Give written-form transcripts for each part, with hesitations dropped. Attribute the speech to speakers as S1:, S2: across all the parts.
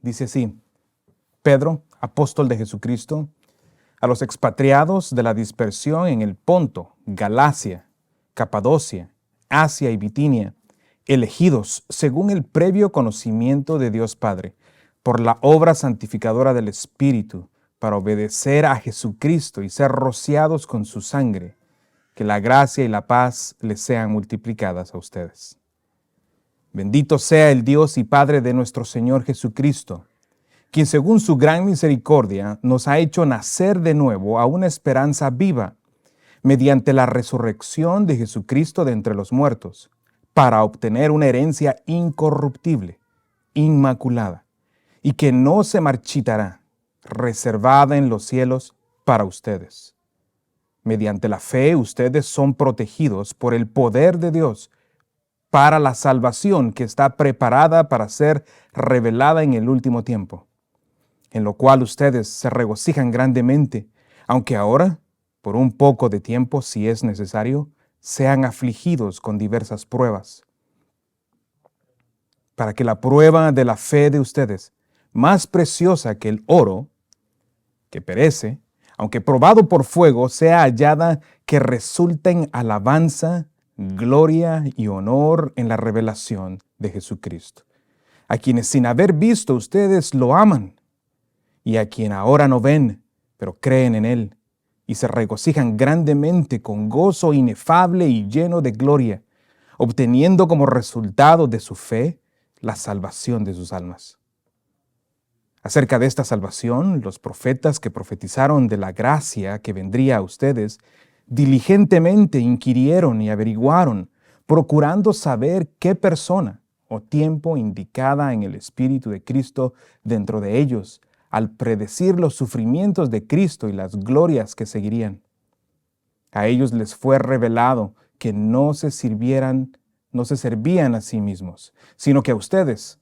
S1: Dice así: Pedro, apóstol de Jesucristo, a los expatriados de la dispersión en el Ponto, Galacia, Capadocia, Asia y Bitinia, elegidos según el previo conocimiento de Dios Padre, por la obra santificadora del Espíritu, para obedecer a Jesucristo y ser rociados con su sangre, que la gracia y la paz les sean multiplicadas a ustedes. Bendito sea el Dios y Padre de nuestro Señor Jesucristo, quien según su gran misericordia nos ha hecho nacer de nuevo a una esperanza viva, mediante la resurrección de Jesucristo de entre los muertos, para obtener una herencia incorruptible, inmaculada, y que no se marchitará, reservada en los cielos para ustedes. Mediante la fe ustedes son protegidos por el poder de Dios para la salvación que está preparada para ser revelada en el último tiempo, en lo cual ustedes se regocijan grandemente, aunque ahora, por un poco de tiempo, si es necesario, sean afligidos con diversas pruebas, para que la prueba de la fe de ustedes, más preciosa que el oro, que perece, aunque probado por fuego, sea hallada que resulta en alabanza, gloria y honor en la revelación de Jesucristo, a quienes sin haber visto ustedes lo aman, y a quien ahora no ven, pero creen en Él, y se regocijan grandemente con gozo inefable y lleno de gloria, obteniendo como resultado de su fe la salvación de sus almas. Acerca de esta salvación, los profetas que profetizaron de la gracia que vendría a ustedes, diligentemente inquirieron y averiguaron, procurando saber qué persona o tiempo indicada en el Espíritu de Cristo dentro de ellos, al predecir los sufrimientos de Cristo y las glorias que seguirían. A ellos les fue revelado que no se servían a sí mismos, sino que a ustedes,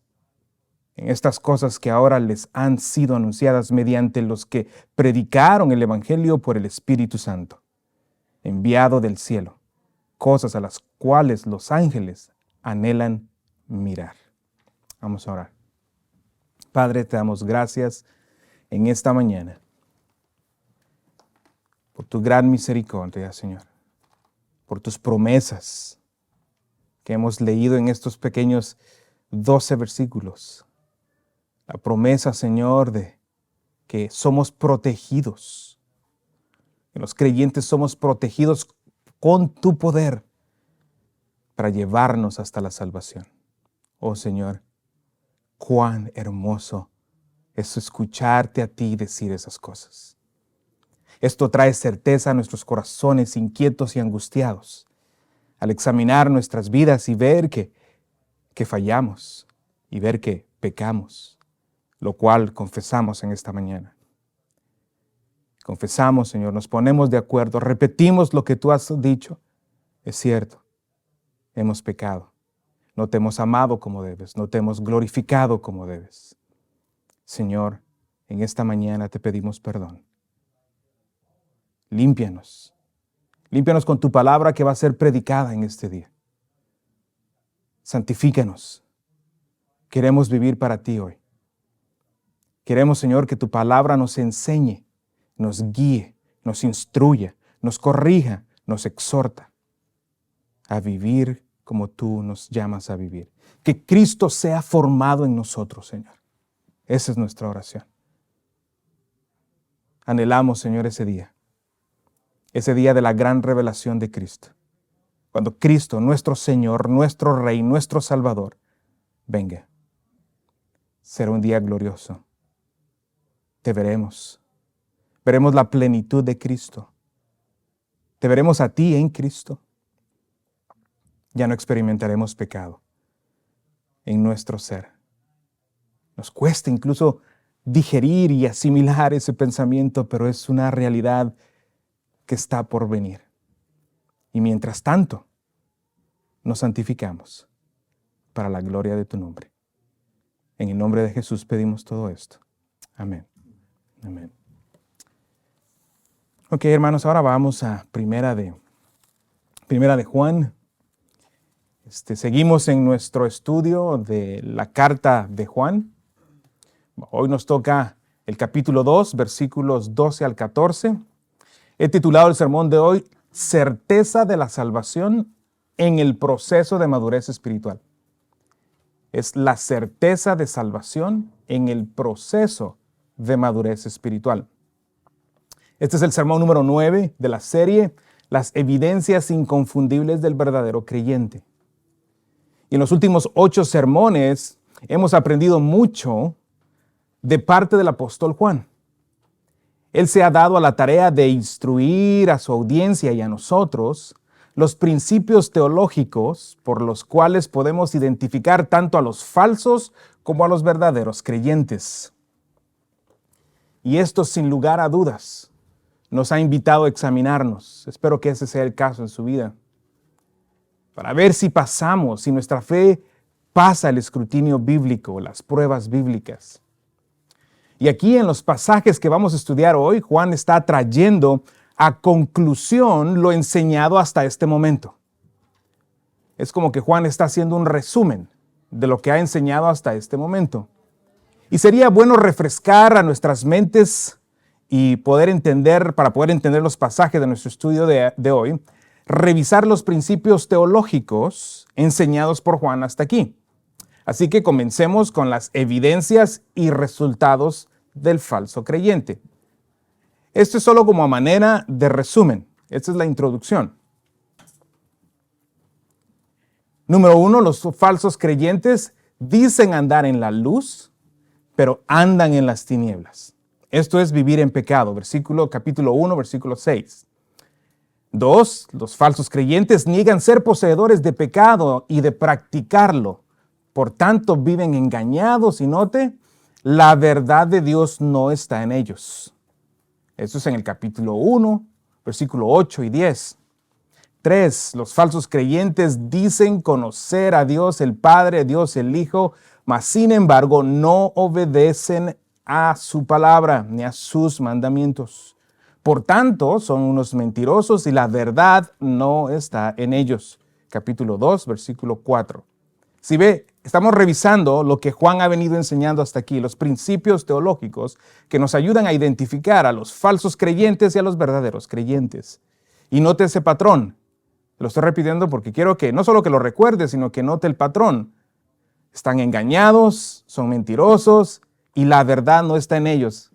S1: en estas cosas que ahora les han sido anunciadas mediante los que predicaron el Evangelio por el Espíritu Santo, enviado del cielo, cosas a las cuales los ángeles anhelan mirar. Vamos a orar. Padre, te damos gracias en esta mañana por tu gran misericordia, Señor, por tus promesas que hemos leído en estos pequeños 12 versículos. La promesa, Señor, de que somos protegidos, que los creyentes somos protegidos con tu poder para llevarnos hasta la salvación. Oh Señor, cuán hermoso es escucharte a ti decir esas cosas. Esto trae certeza a nuestros corazones inquietos y angustiados al examinar nuestras vidas y ver que fallamos y ver que pecamos, lo cual confesamos en esta mañana. Confesamos, Señor, nos ponemos de acuerdo, repetimos lo que tú has dicho. Es cierto, hemos pecado, no te hemos amado como debes, no te hemos glorificado como debes. Señor, en esta mañana te pedimos perdón. Límpianos. Límpianos con tu palabra que va a ser predicada en este día. Santifícanos. Queremos vivir para ti hoy. Queremos, Señor, que tu palabra nos enseñe, nos guíe, nos instruya, nos corrija, nos exhorta a vivir como tú nos llamas a vivir. Que Cristo sea formado en nosotros, Señor. Esa es nuestra oración. Anhelamos, Señor, ese día de la gran revelación de Cristo. Cuando Cristo, nuestro Señor, nuestro Rey, nuestro Salvador, venga. Será un día glorioso. Te veremos. Veremos la plenitud de Cristo. Te veremos a ti en Cristo. Ya no experimentaremos pecado en nuestro ser. Nos cuesta incluso digerir y asimilar ese pensamiento, pero es una realidad que está por venir. Y mientras tanto, nos santificamos para la gloria de tu nombre. En el nombre de Jesús pedimos todo esto. Amén. Amén. Ok, hermanos, ahora vamos a Primera de Juan. Seguimos en nuestro estudio de la carta de Juan. Hoy nos toca el capítulo 2, versículos 12 al 14. He titulado el sermón de hoy, Certeza de la salvación en el proceso de madurez espiritual. Es la certeza de salvación en el proceso de madurez espiritual. Este es el sermón número 9 de la serie, Las evidencias inconfundibles del verdadero creyente. Y en los últimos 8 sermones hemos aprendido mucho de parte del apóstol Juan. Él se ha dado a la tarea de instruir a su audiencia y a nosotros los principios teológicos por los cuales podemos identificar tanto a los falsos como a los verdaderos creyentes. Y esto, sin lugar a dudas, nos ha invitado a examinarnos. Espero que ese sea el caso en su vida, para ver si pasamos, si nuestra fe pasa el escrutinio bíblico, las pruebas bíblicas. Y aquí en los pasajes que vamos a estudiar hoy, Juan está trayendo a conclusión lo enseñado hasta este momento. Es como que Juan está haciendo un resumen de lo que ha enseñado hasta este momento. Y sería bueno refrescar a nuestras mentes y para poder entender los pasajes de nuestro estudio de hoy, revisar los principios teológicos enseñados por Juan hasta aquí. Así que comencemos con las evidencias y resultados del falso creyente. Esto es solo como a manera de resumen. Esta es la introducción. Número 1, los falsos creyentes dicen andar en la luz, pero andan en las tinieblas. Esto es vivir en pecado. Capítulo 1, versículo 6. 2, los falsos creyentes niegan ser poseedores de pecado y de practicarlo. Por tanto, viven engañados y note, la verdad de Dios no está en ellos. Esto es en el capítulo 1, versículo 8 y 10. 3, los falsos creyentes dicen conocer a Dios el Padre, Dios el Hijo, mas sin embargo no obedecen a su palabra ni a sus mandamientos. Por tanto, son unos mentirosos y la verdad no está en ellos. Capítulo 2, versículo 4. Si ve, estamos revisando lo que Juan ha venido enseñando hasta aquí, los principios teológicos que nos ayudan a identificar a los falsos creyentes y a los verdaderos creyentes. Y note ese patrón. Lo estoy repitiendo porque quiero que no solo que lo recuerde, sino que note el patrón. Están engañados, son mentirosos y la verdad no está en ellos.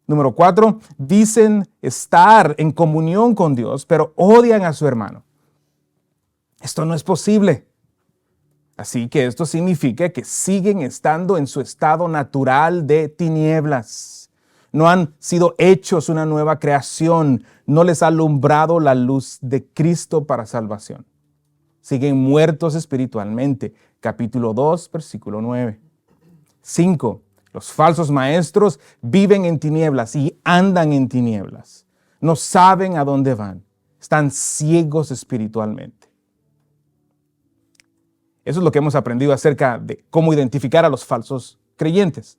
S1: Número 4, dicen estar en comunión con Dios, pero odian a su hermano. Esto no es posible. Así que esto significa que siguen estando en su estado natural de tinieblas. No han sido hechos una nueva creación. No les ha alumbrado la luz de Cristo para salvación. Siguen muertos espiritualmente. Capítulo 2, versículo 9. 5. Los falsos maestros viven en tinieblas y andan en tinieblas. No saben a dónde van. Están ciegos espiritualmente. Eso es lo que hemos aprendido acerca de cómo identificar a los falsos creyentes.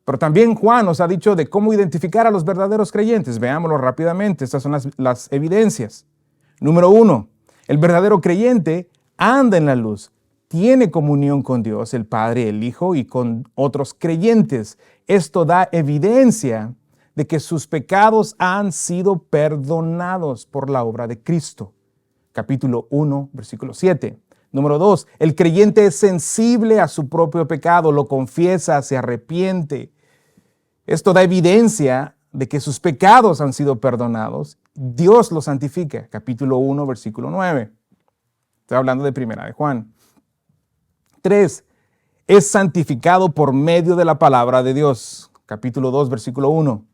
S1: Pero también Juan nos ha dicho de cómo identificar a los verdaderos creyentes. Veámoslo rápidamente. Estas son las evidencias. Número 1, el verdadero creyente anda en la luz. Tiene comunión con Dios, el Padre, el Hijo y con otros creyentes. Esto da evidencia de que sus pecados han sido perdonados por la obra de Cristo. Capítulo 1, versículo 7. Número 2, el creyente es sensible a su propio pecado, lo confiesa, se arrepiente. Esto da evidencia de que sus pecados han sido perdonados. Dios los santifica. Capítulo 1, versículo 9. Estoy hablando de Primera de Juan. 3, es santificado por medio de la palabra de Dios. Capítulo 2, versículo 1.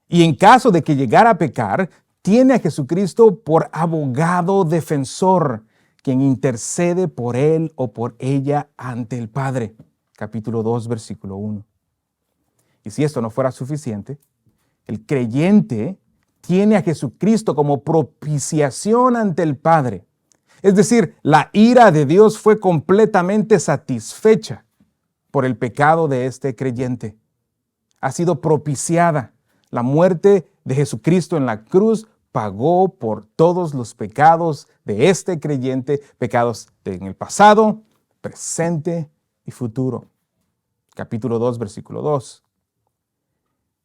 S1: Y en caso de que llegara a pecar, tiene a Jesucristo por abogado defensor, quien intercede por él o por ella ante el Padre. Capítulo 2, versículo 1. Y si esto no fuera suficiente, el creyente tiene a Jesucristo como propiciación ante el Padre. Es decir, la ira de Dios fue completamente satisfecha por el pecado de este creyente. Ha sido propiciada. La muerte de Jesucristo en la cruz pagó por todos los pecados de este creyente, pecados en el pasado, presente y futuro. Capítulo 2, versículo 2.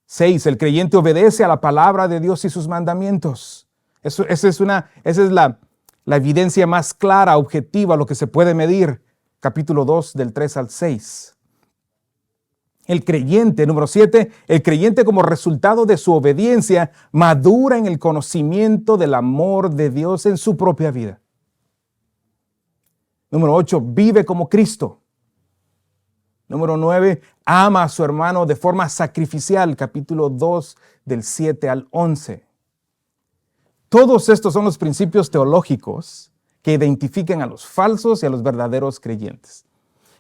S1: 6. El creyente obedece a la palabra de Dios y sus mandamientos. Esa es la evidencia más clara, objetiva, lo que se puede medir. Capítulo 2, del 3 al 6. El creyente, número 7, el creyente como resultado de su obediencia madura en el conocimiento del amor de Dios en su propia vida. Número 8, vive como Cristo. Número 9, ama a su hermano de forma sacrificial. Capítulo 2, del 7 al 11. Todos estos son los principios teológicos que identifican a los falsos y a los verdaderos creyentes.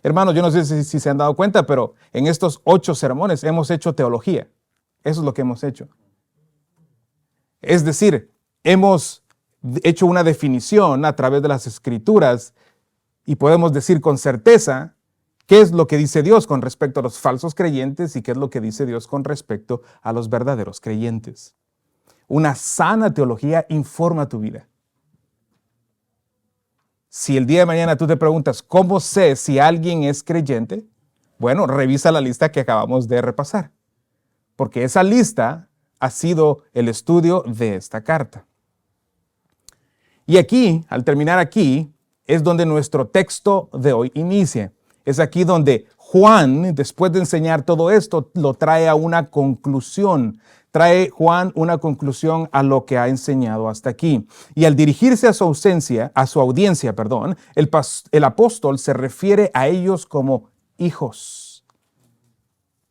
S1: Hermanos, yo no sé si se han dado cuenta, pero en estos 8 sermones hemos hecho teología. Eso es lo que hemos hecho. Es decir, hemos hecho una definición a través de las Escrituras y podemos decir con certeza qué es lo que dice Dios con respecto a los falsos creyentes y qué es lo que dice Dios con respecto a los verdaderos creyentes. Una sana teología informa tu vida. Si el día de mañana tú te preguntas, ¿cómo sé si alguien es creyente? Bueno, revisa la lista que acabamos de repasar, porque esa lista ha sido el estudio de esta carta. Y aquí, al terminar aquí, es donde nuestro texto de hoy inicia. Es aquí donde Juan, después de enseñar todo esto, lo trae a una conclusión. Trae Juan una conclusión a lo que ha enseñado hasta aquí. Y al dirigirse a su audiencia, el apóstol se refiere a ellos como hijos,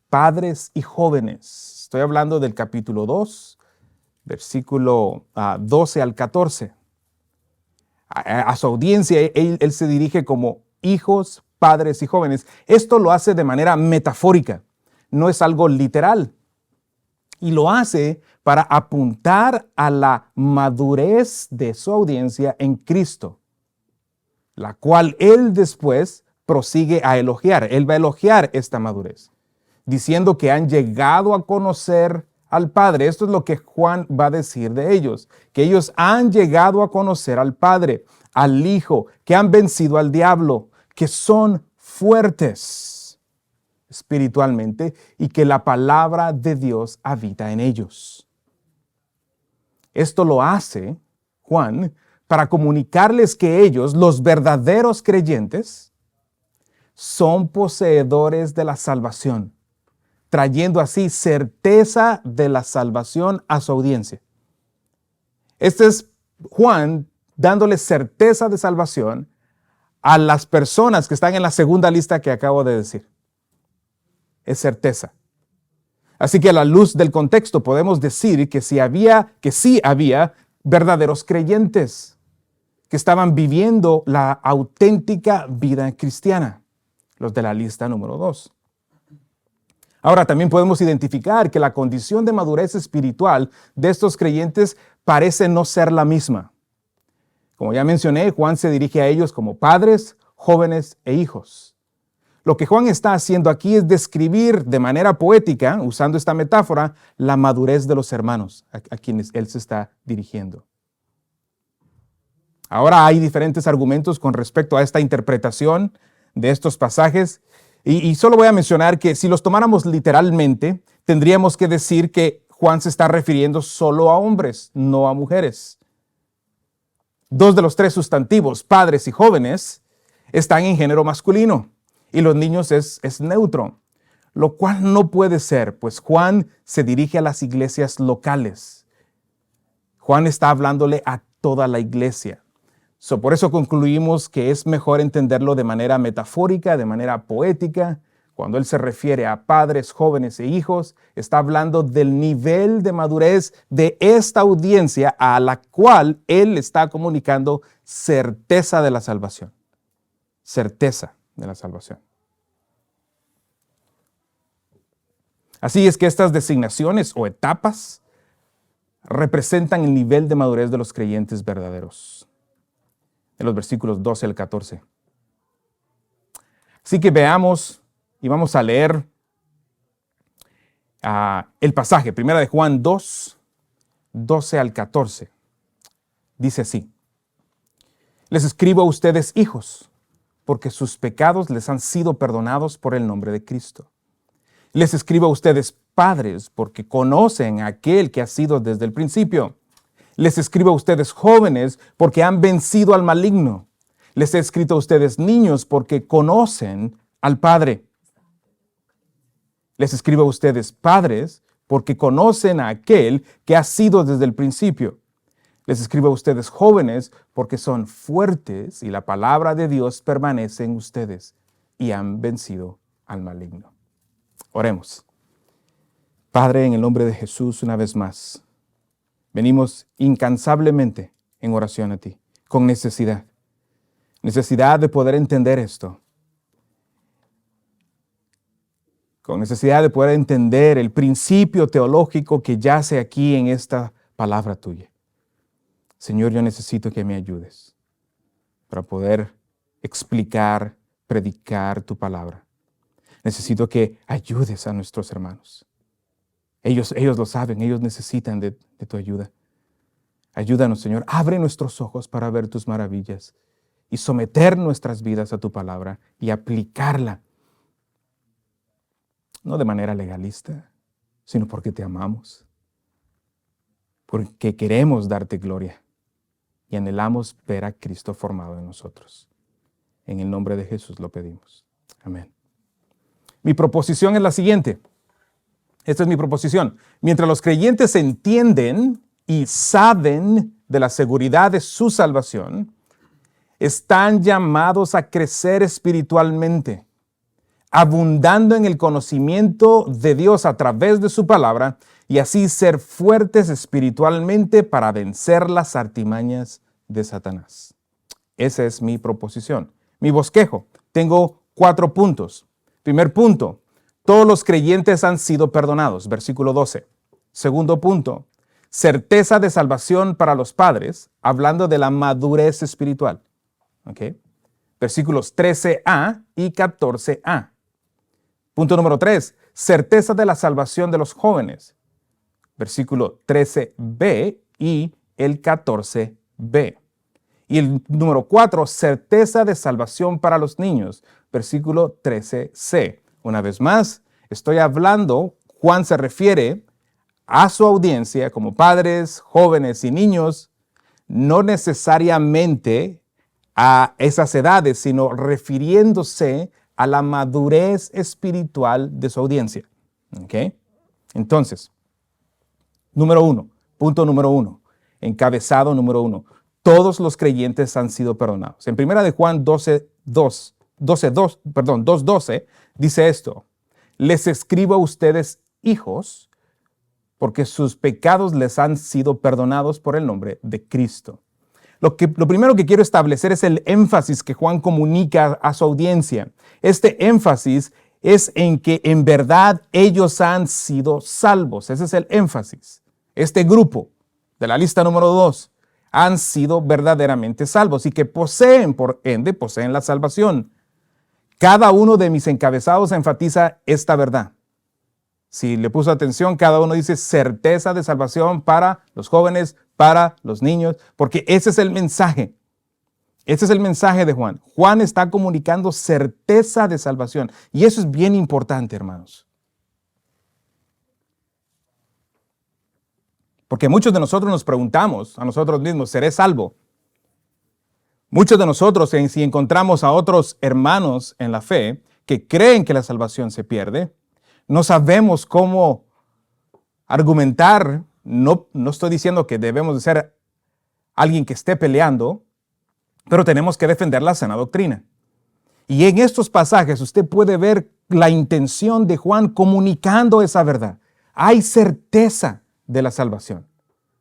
S1: padres y jóvenes. Estoy hablando del capítulo 2, versículo 12 al 14. A su audiencia, él se dirige como hijos, padres y jóvenes. Esto lo hace de manera metafórica, no es algo literal. Y lo hace para apuntar a la madurez de su audiencia en Cristo, la cual él después prosigue a elogiar. Él va a elogiar esta madurez, diciendo que han llegado a conocer al Padre. Esto es lo que Juan va a decir de ellos, que ellos han llegado a conocer al Padre, al Hijo, que han vencido al diablo, que son fuertes espiritualmente y que la palabra de Dios habita en ellos. Esto lo hace Juan para comunicarles que ellos, los verdaderos creyentes, son poseedores de la salvación, trayendo así certeza de la salvación a su audiencia. Este es Juan dándole certeza de salvación a las personas que están en la segunda lista que acabo de decir. Es certeza. Así que a la luz del contexto podemos decir que sí había verdaderos creyentes que estaban viviendo la auténtica vida cristiana, los de la lista número 2. Ahora también podemos identificar que la condición de madurez espiritual de estos creyentes parece no ser la misma. Como ya mencioné, Juan se dirige a ellos como padres, jóvenes e hijos. Lo que Juan está haciendo aquí es describir de manera poética, usando esta metáfora, la madurez de los hermanos a quienes él se está dirigiendo. Ahora hay diferentes argumentos con respecto a esta interpretación de estos pasajes y solo voy a mencionar que si los tomáramos literalmente, tendríamos que decir que Juan se está refiriendo solo a hombres, no a mujeres. 2 de los 3 sustantivos, padres y jóvenes, están en género masculino. Y los niños es neutro, lo cual no puede ser, pues Juan se dirige a las iglesias locales. Juan está hablándole a toda la iglesia. Por eso concluimos que es mejor entenderlo de manera metafórica, de manera poética. Cuando él se refiere a padres, jóvenes e hijos, está hablando del nivel de madurez de esta audiencia a la cual él está comunicando certeza de la salvación. Certeza de la salvación. Así es que estas designaciones o etapas representan el nivel de madurez de los creyentes verdaderos. En los versículos 12 al 14. Así que veamos y vamos a leer el pasaje, primera de Juan 2, 12 al 14. Dice así: Les escribo a ustedes, hijos, porque sus pecados les han sido perdonados por el nombre de Cristo. Les escribo a ustedes, padres, porque conocen a aquel que ha sido desde el principio. Les escribo a ustedes, jóvenes, porque han vencido al maligno. Les he escrito a ustedes, niños, porque conocen al Padre. Les escribo a ustedes, padres, porque conocen a aquel que ha sido desde el principio. Les escribo a ustedes, jóvenes, porque son fuertes y la palabra de Dios permanece en ustedes y han vencido al maligno. Oremos. Padre, en el nombre de Jesús, una vez más, venimos incansablemente en oración a ti, con necesidad de poder entender esto, con necesidad de poder entender el principio teológico que yace aquí en esta palabra tuya. Señor, yo necesito que me ayudes para poder explicar, predicar tu palabra. Necesito que ayudes a nuestros hermanos. Ellos lo saben, ellos necesitan de tu ayuda. Ayúdanos, Señor, abre nuestros ojos para ver tus maravillas y someter nuestras vidas a tu palabra y aplicarla, no de manera legalista, sino porque te amamos, porque queremos darte gloria y anhelamos ver a Cristo formado en nosotros. En el nombre de Jesús lo pedimos. Amén. Mi proposición es la siguiente. Esta es mi proposición. Mientras los creyentes entienden y saben de la seguridad de su salvación, están llamados a crecer espiritualmente, abundando en el conocimiento de Dios a través de su palabra y así ser fuertes espiritualmente para vencer las artimañas de Satanás. Esa es mi proposición. Mi bosquejo. Tengo 4 puntos. Primer punto, todos los creyentes han sido perdonados, versículo 12. Segundo punto, certeza de salvación para los padres, hablando de la madurez espiritual. ¿Okay? Versículos 13a y 14a. Punto número 3, certeza de la salvación de los jóvenes. Versículo 13b y el 14b. Y el número 4, certeza de salvación para los niños. Versículo 13c. Una vez más, estoy hablando, Juan se refiere a su audiencia como padres, jóvenes y niños, no necesariamente a esas edades, sino refiriéndose a la madurez espiritual de su audiencia. ¿Okay? Entonces, punto número 1, encabezado número 1. Todos los creyentes han sido perdonados. En 1 de Juan 2:12 dice esto: les escribo a ustedes, hijos, porque sus pecados les han sido perdonados por el nombre de Cristo. Lo primero que quiero establecer es el énfasis que Juan comunica a su audiencia. Este énfasis es en que en verdad ellos han sido salvos. Ese es el énfasis. Este grupo de la lista número 2 han sido verdaderamente salvos y que poseen, por ende, poseen la salvación. Cada uno de mis encabezados enfatiza esta verdad. Si le puso atención, cada uno dice certeza de salvación para los jóvenes, para los niños, porque ese es el mensaje. Ese es el mensaje de Juan. Juan está comunicando certeza de salvación. Y eso es bien importante, hermanos. Porque muchos de nosotros nos preguntamos a nosotros mismos, ¿seré salvo? Muchos de nosotros, si encontramos a otros hermanos en la fe que creen que la salvación se pierde, no sabemos cómo argumentar. No estoy diciendo que debemos de ser alguien que esté peleando, pero tenemos que defender la sana doctrina. Y en estos pasajes usted puede ver la intención de Juan comunicando esa verdad. Hay certeza de la salvación.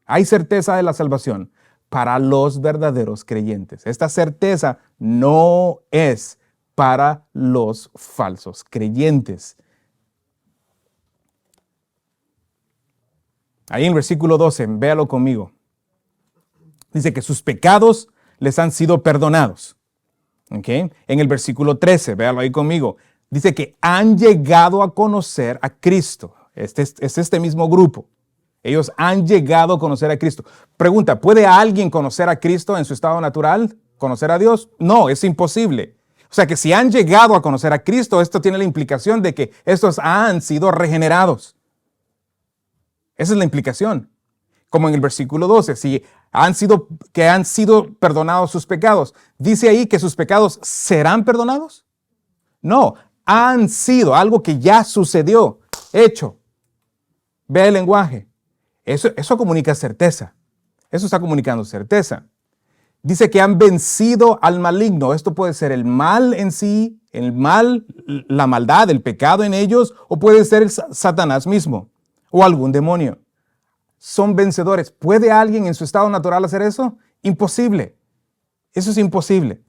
S1: Hay certeza de la salvación para los verdaderos creyentes. Esta certeza no es para los falsos creyentes. Ahí en versículo 12, véalo conmigo. Dice que sus pecados les han sido perdonados. ¿Okay? En el versículo 13, véalo ahí conmigo. Dice que han llegado a conocer a Cristo. Es este mismo grupo. Ellos han llegado a conocer a Cristo. Pregunta, ¿puede alguien conocer a Cristo en su estado natural? ¿Conocer a Dios? No, es imposible. O sea que si han llegado a conocer a Cristo, esto tiene la implicación de que estos han sido regenerados. Esa es la implicación. Como en el versículo 12, si han sido perdonados sus pecados. ¿Dice ahí que sus pecados serán perdonados? No, han sido algo que ya sucedió, hecho. Vea el lenguaje. Eso comunica certeza. Eso está comunicando certeza. Dice que han vencido al maligno. Esto puede ser el mal en sí, el mal, la maldad, el pecado en ellos, o puede ser el Satanás mismo o algún demonio. Son vencedores. ¿Puede alguien en su estado natural hacer eso? Imposible. Eso es imposible.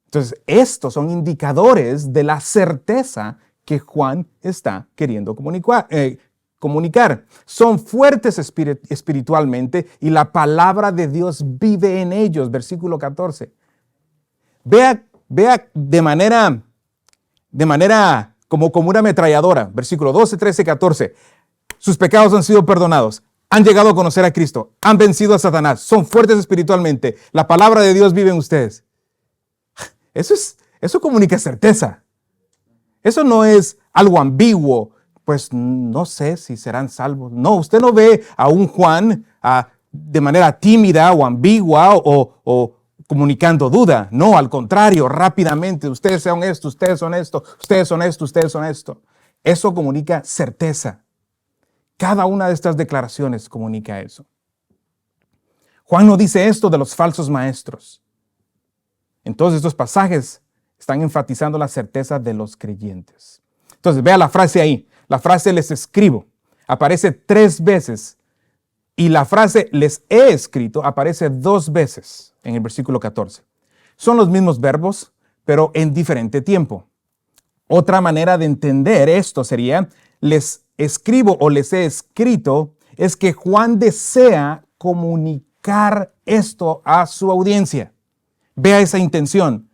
S1: Entonces, estos son indicadores de la certeza que Juan está queriendo comunicar. Son fuertes espiritualmente y la palabra de Dios vive en ellos. Versículo 14. Vea de manera como una ametralladora. Versículo 12, 13, 14. Sus pecados han sido perdonados. Han llegado a conocer a Cristo. Han vencido a Satanás. Son fuertes espiritualmente. La palabra de Dios vive en ustedes. Eso comunica certeza. Eso no es algo ambiguo. Pues no sé si serán salvos. No, usted no ve a un Juan de manera tímida o ambigua o comunicando duda. No, al contrario, rápidamente. Ustedes son esto, ustedes son esto, ustedes son esto, ustedes son esto. Eso comunica certeza. Cada una de estas declaraciones comunica eso. Juan no dice esto de los falsos maestros. Entonces estos pasajes están enfatizando la certeza de los creyentes. Entonces vea la frase ahí. La frase les escribo aparece 3 veces y la frase les he escrito aparece 2 veces en el versículo 14. Son los mismos verbos, pero en diferente tiempo. Otra manera de entender esto sería les escribo o les he escrito es que Juan desea comunicar esto a su audiencia. Vea esa intención.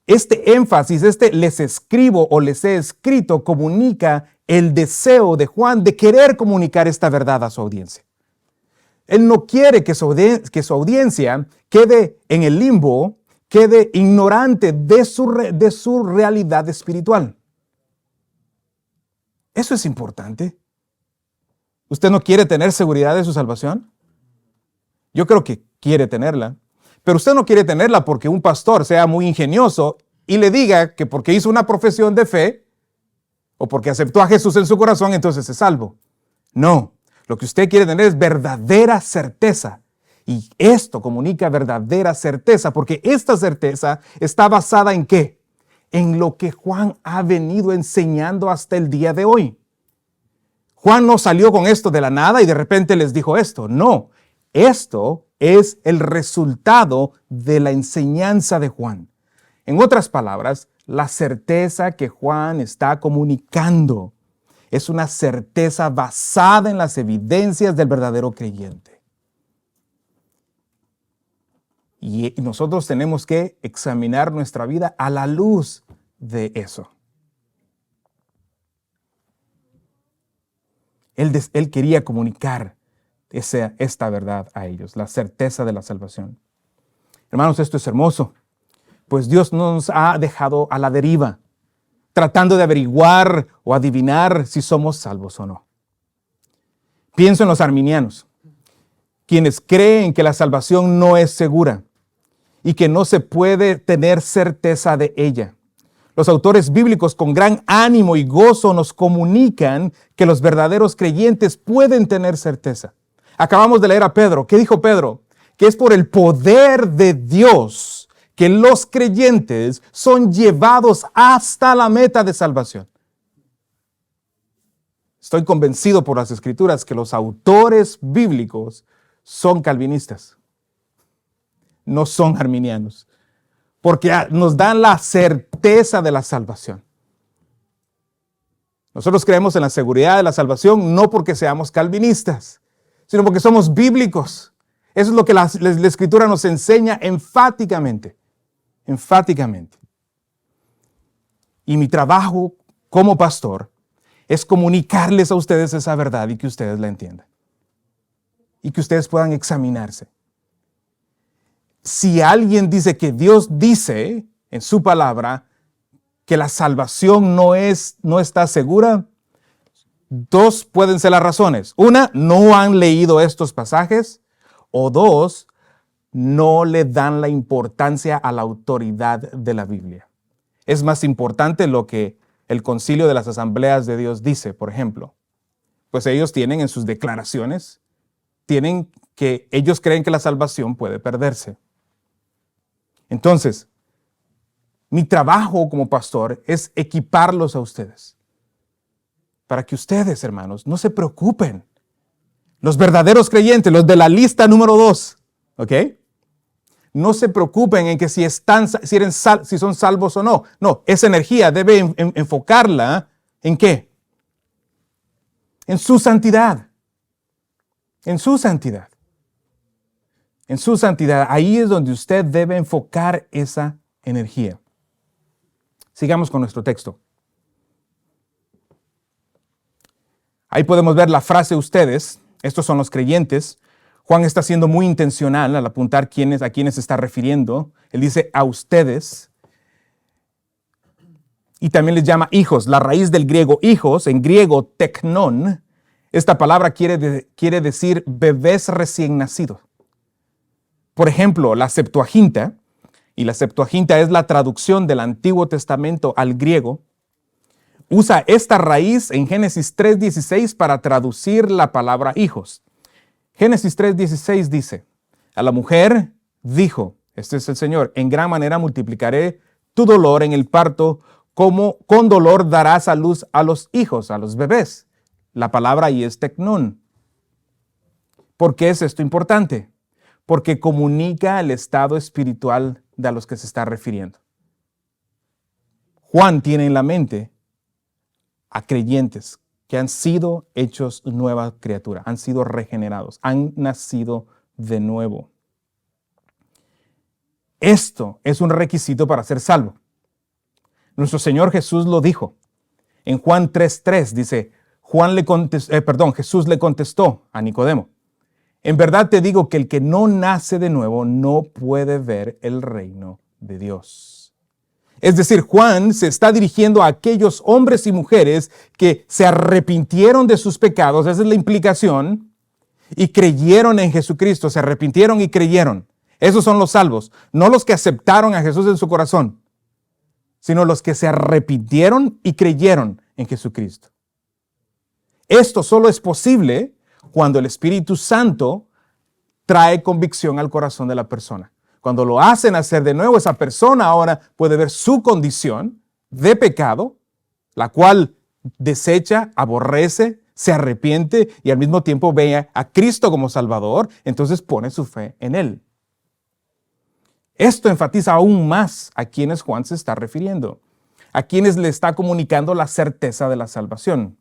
S1: Este énfasis, les escribo o les he escrito, comunica el deseo de Juan de querer comunicar esta verdad a su audiencia. Él no quiere que su audiencia quede en el limbo, quede ignorante de su realidad espiritual. Eso es importante. ¿Usted no quiere tener seguridad de su salvación? Yo creo que quiere tenerla. Pero usted no quiere tenerla porque un pastor sea muy ingenioso y le diga que porque hizo una profesión de fe o porque aceptó a Jesús en su corazón, entonces es salvo. No, lo que usted quiere tener es verdadera certeza. Y esto comunica verdadera certeza porque esta certeza está basada ¿en qué? En lo que Juan ha venido enseñando hasta el día de hoy. Juan no salió con esto de la nada y de repente les dijo esto. No, esto es el resultado de la enseñanza de Juan. En otras palabras, la certeza que Juan está comunicando es una certeza basada en las evidencias del verdadero creyente. Y nosotros tenemos que examinar nuestra vida a la luz de eso. Él quería comunicar esta verdad a ellos, la certeza de la salvación. Hermanos, esto es hermoso, pues Dios no nos ha dejado a la deriva, tratando de averiguar o adivinar si somos salvos o no. Pienso en los arminianos, quienes creen que la salvación no es segura y que no se puede tener certeza de ella. Los autores bíblicos con gran ánimo y gozo nos comunican que los verdaderos creyentes pueden tener certeza. Acabamos de leer a Pedro. ¿Qué dijo Pedro? Que es por el poder de Dios que los creyentes son llevados hasta la meta de salvación. Estoy convencido por las Escrituras que los autores bíblicos son calvinistas, no son arminianos, porque nos dan la certeza de la salvación. Nosotros creemos en la seguridad de la salvación no porque seamos calvinistas, sino porque somos bíblicos. Eso es lo que la Escritura nos enseña enfáticamente. Enfáticamente. Y mi trabajo como pastor es comunicarles a ustedes esa verdad y que ustedes la entiendan. Y que ustedes puedan examinarse. Si alguien dice que Dios dice en su palabra que la salvación no está segura, dos pueden ser las razones. Una, no han leído estos pasajes, o dos, no le dan la importancia a la autoridad de la Biblia. Es más importante lo que el Concilio de las Asambleas de Dios dice, por ejemplo. Pues ellos tienen en sus declaraciones, tienen que ellos creen que la salvación puede perderse. Entonces, mi trabajo como pastor es equiparlos a ustedes. Para que ustedes, hermanos, no se preocupen. Los verdaderos creyentes, los de la lista número 2, ¿ok? No se preocupen en que si son salvos o no. No, esa energía debe enfocarla ¿en qué? En su santidad. En su santidad. En su santidad. Ahí es donde usted debe enfocar esa energía. Sigamos con nuestro texto. Ahí podemos ver la frase ustedes. Estos son los creyentes. Juan está siendo muy intencional al apuntar a quiénes se está refiriendo. Él dice a ustedes. Y también les llama hijos. La raíz del griego hijos, en griego teknon, esta palabra quiere decir bebés recién nacidos. Por ejemplo, la Septuaginta, y la Septuaginta es la traducción del Antiguo Testamento al griego, usa esta raíz en Génesis 3:16 para traducir la palabra hijos. Génesis 3:16 dice, a la mujer dijo, este es el Señor, en gran manera multiplicaré tu dolor en el parto, como con dolor darás a luz a los hijos, a los bebés. La palabra ahí es teknon. ¿Por qué es esto importante? Porque comunica el estado espiritual de a los que se está refiriendo. Juan tiene en la mente a creyentes que han sido hechos nueva criatura, han sido regenerados, han nacido de nuevo. Esto es un requisito para ser salvo. Nuestro Señor Jesús lo dijo. En Juan 3:3 dice, Jesús le contestó a Nicodemo, en verdad te digo que el que no nace de nuevo no puede ver el reino de Dios. Es decir, Juan se está dirigiendo a aquellos hombres y mujeres que se arrepintieron de sus pecados, esa es la implicación, y creyeron en Jesucristo, se arrepintieron y creyeron. Esos son los salvos, no los que aceptaron a Jesús en su corazón, sino los que se arrepintieron y creyeron en Jesucristo. Esto solo es posible cuando el Espíritu Santo trae convicción al corazón de la persona. Cuando lo hacen nacer de nuevo, esa persona ahora puede ver su condición de pecado, la cual desecha, aborrece, se arrepiente y al mismo tiempo ve a Cristo como Salvador, entonces pone su fe en Él. Esto enfatiza aún más a quienes Juan se está refiriendo, a quienes le está comunicando la certeza de la salvación.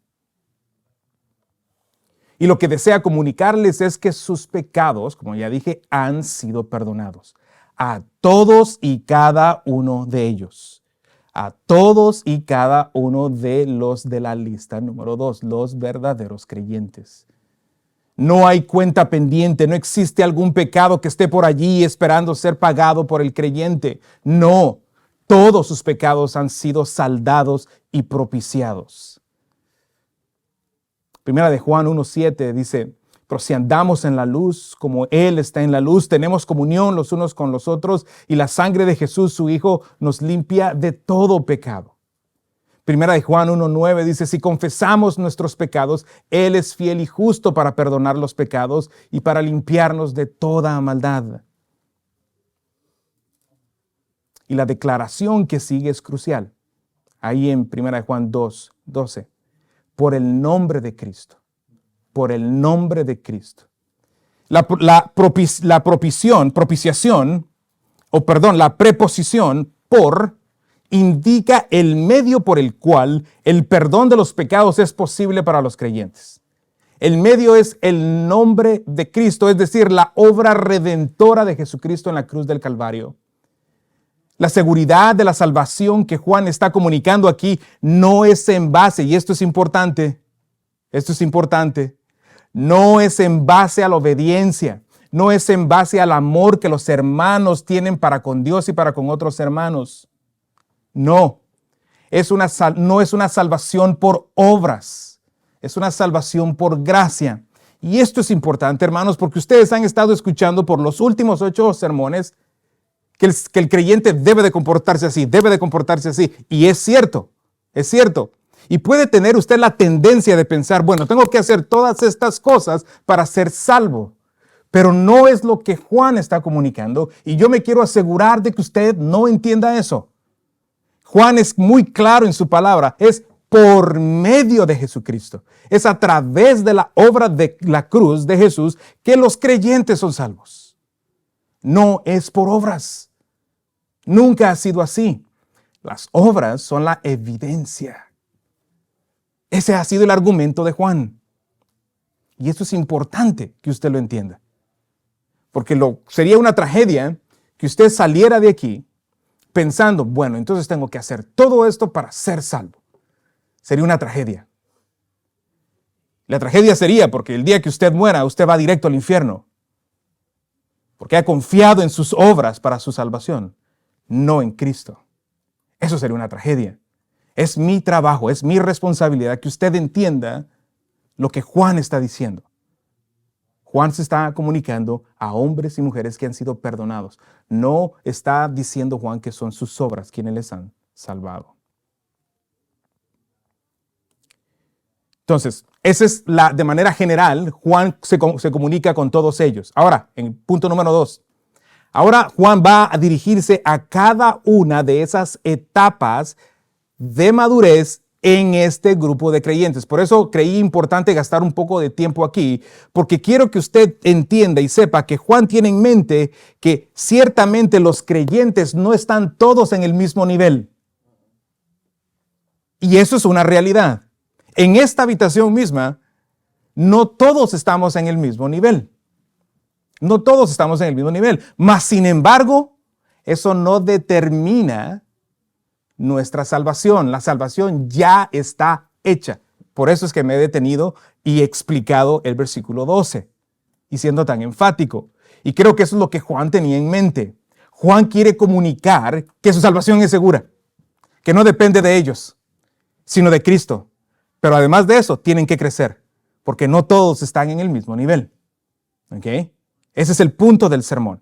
S1: Y lo que desea comunicarles es que sus pecados, como ya dije, han sido perdonados. A todos y cada uno de ellos. A todos y cada uno de los de la lista número 2, los verdaderos creyentes. No hay cuenta pendiente, no existe algún pecado que esté por allí esperando ser pagado por el creyente. No, todos sus pecados han sido saldados y propiciados. Primera de Juan 1:7 dice, pero si andamos en la luz, como Él está en la luz, tenemos comunión los unos con los otros y la sangre de Jesús, su Hijo, nos limpia de todo pecado. Primera de Juan 1:9 dice, si confesamos nuestros pecados, Él es fiel y justo para perdonar los pecados y para limpiarnos de toda maldad. Y la declaración que sigue es crucial. Ahí en Primera de Juan 2:12. Por el nombre de Cristo. Por el nombre de Cristo. La preposición por indica el medio por el cual el perdón de los pecados es posible para los creyentes. El medio es el nombre de Cristo, es decir, la obra redentora de Jesucristo en la cruz del Calvario. La seguridad de la salvación que Juan está comunicando aquí no es en base, y esto es importante, no es en base a la obediencia, no es en base al amor que los hermanos tienen para con Dios y para con otros hermanos. No, no es una salvación por obras, es una salvación por gracia. Y esto es importante, hermanos, porque ustedes han estado escuchando por los últimos 8 sermones que el creyente debe de comportarse así, debe de comportarse así. Y es cierto, es cierto. Y puede tener usted la tendencia de pensar, bueno, tengo que hacer todas estas cosas para ser salvo. Pero no es lo que Juan está comunicando. Y yo me quiero asegurar de que usted no entienda eso. Juan es muy claro en su palabra. Es por medio de Jesucristo. Es a través de la obra de la cruz de Jesús que los creyentes son salvos. No es por obras. Nunca ha sido así. Las obras son la evidencia. Ese ha sido el argumento de Juan. Y eso es importante que usted lo entienda. Porque sería una tragedia que usted saliera de aquí pensando, bueno, entonces tengo que hacer todo esto para ser salvo. Sería una tragedia. La tragedia sería porque el día que usted muera, usted va directo al infierno. Porque ha confiado en sus obras para su salvación, no en Cristo. Eso sería una tragedia. Es mi trabajo, es mi responsabilidad que usted entienda lo que Juan está diciendo. Juan se está comunicando a hombres y mujeres que han sido perdonados. No está diciendo Juan que son sus obras quienes les han salvado. Entonces, de manera general, Juan se comunica con todos ellos. Ahora, en punto número 2. Ahora Juan va a dirigirse a cada una de esas etapas de madurez en este grupo de creyentes. Por eso creí importante gastar un poco de tiempo aquí, porque quiero que usted entienda y sepa que Juan tiene en mente que ciertamente los creyentes no están todos en el mismo nivel. Y eso es una realidad. En esta habitación misma, no todos estamos en el mismo nivel. No todos estamos en el mismo nivel. Mas, sin embargo, eso no determina nuestra salvación. La salvación ya está hecha. Por eso es que me he detenido y he explicado el versículo 12, y siendo tan enfático. Y creo que eso es lo que Juan tenía en mente. Juan quiere comunicar que su salvación es segura, que no depende de ellos, sino de Cristo. Pero además de eso, tienen que crecer, porque no todos están en el mismo nivel. ¿Ok? Ese es el punto del sermón.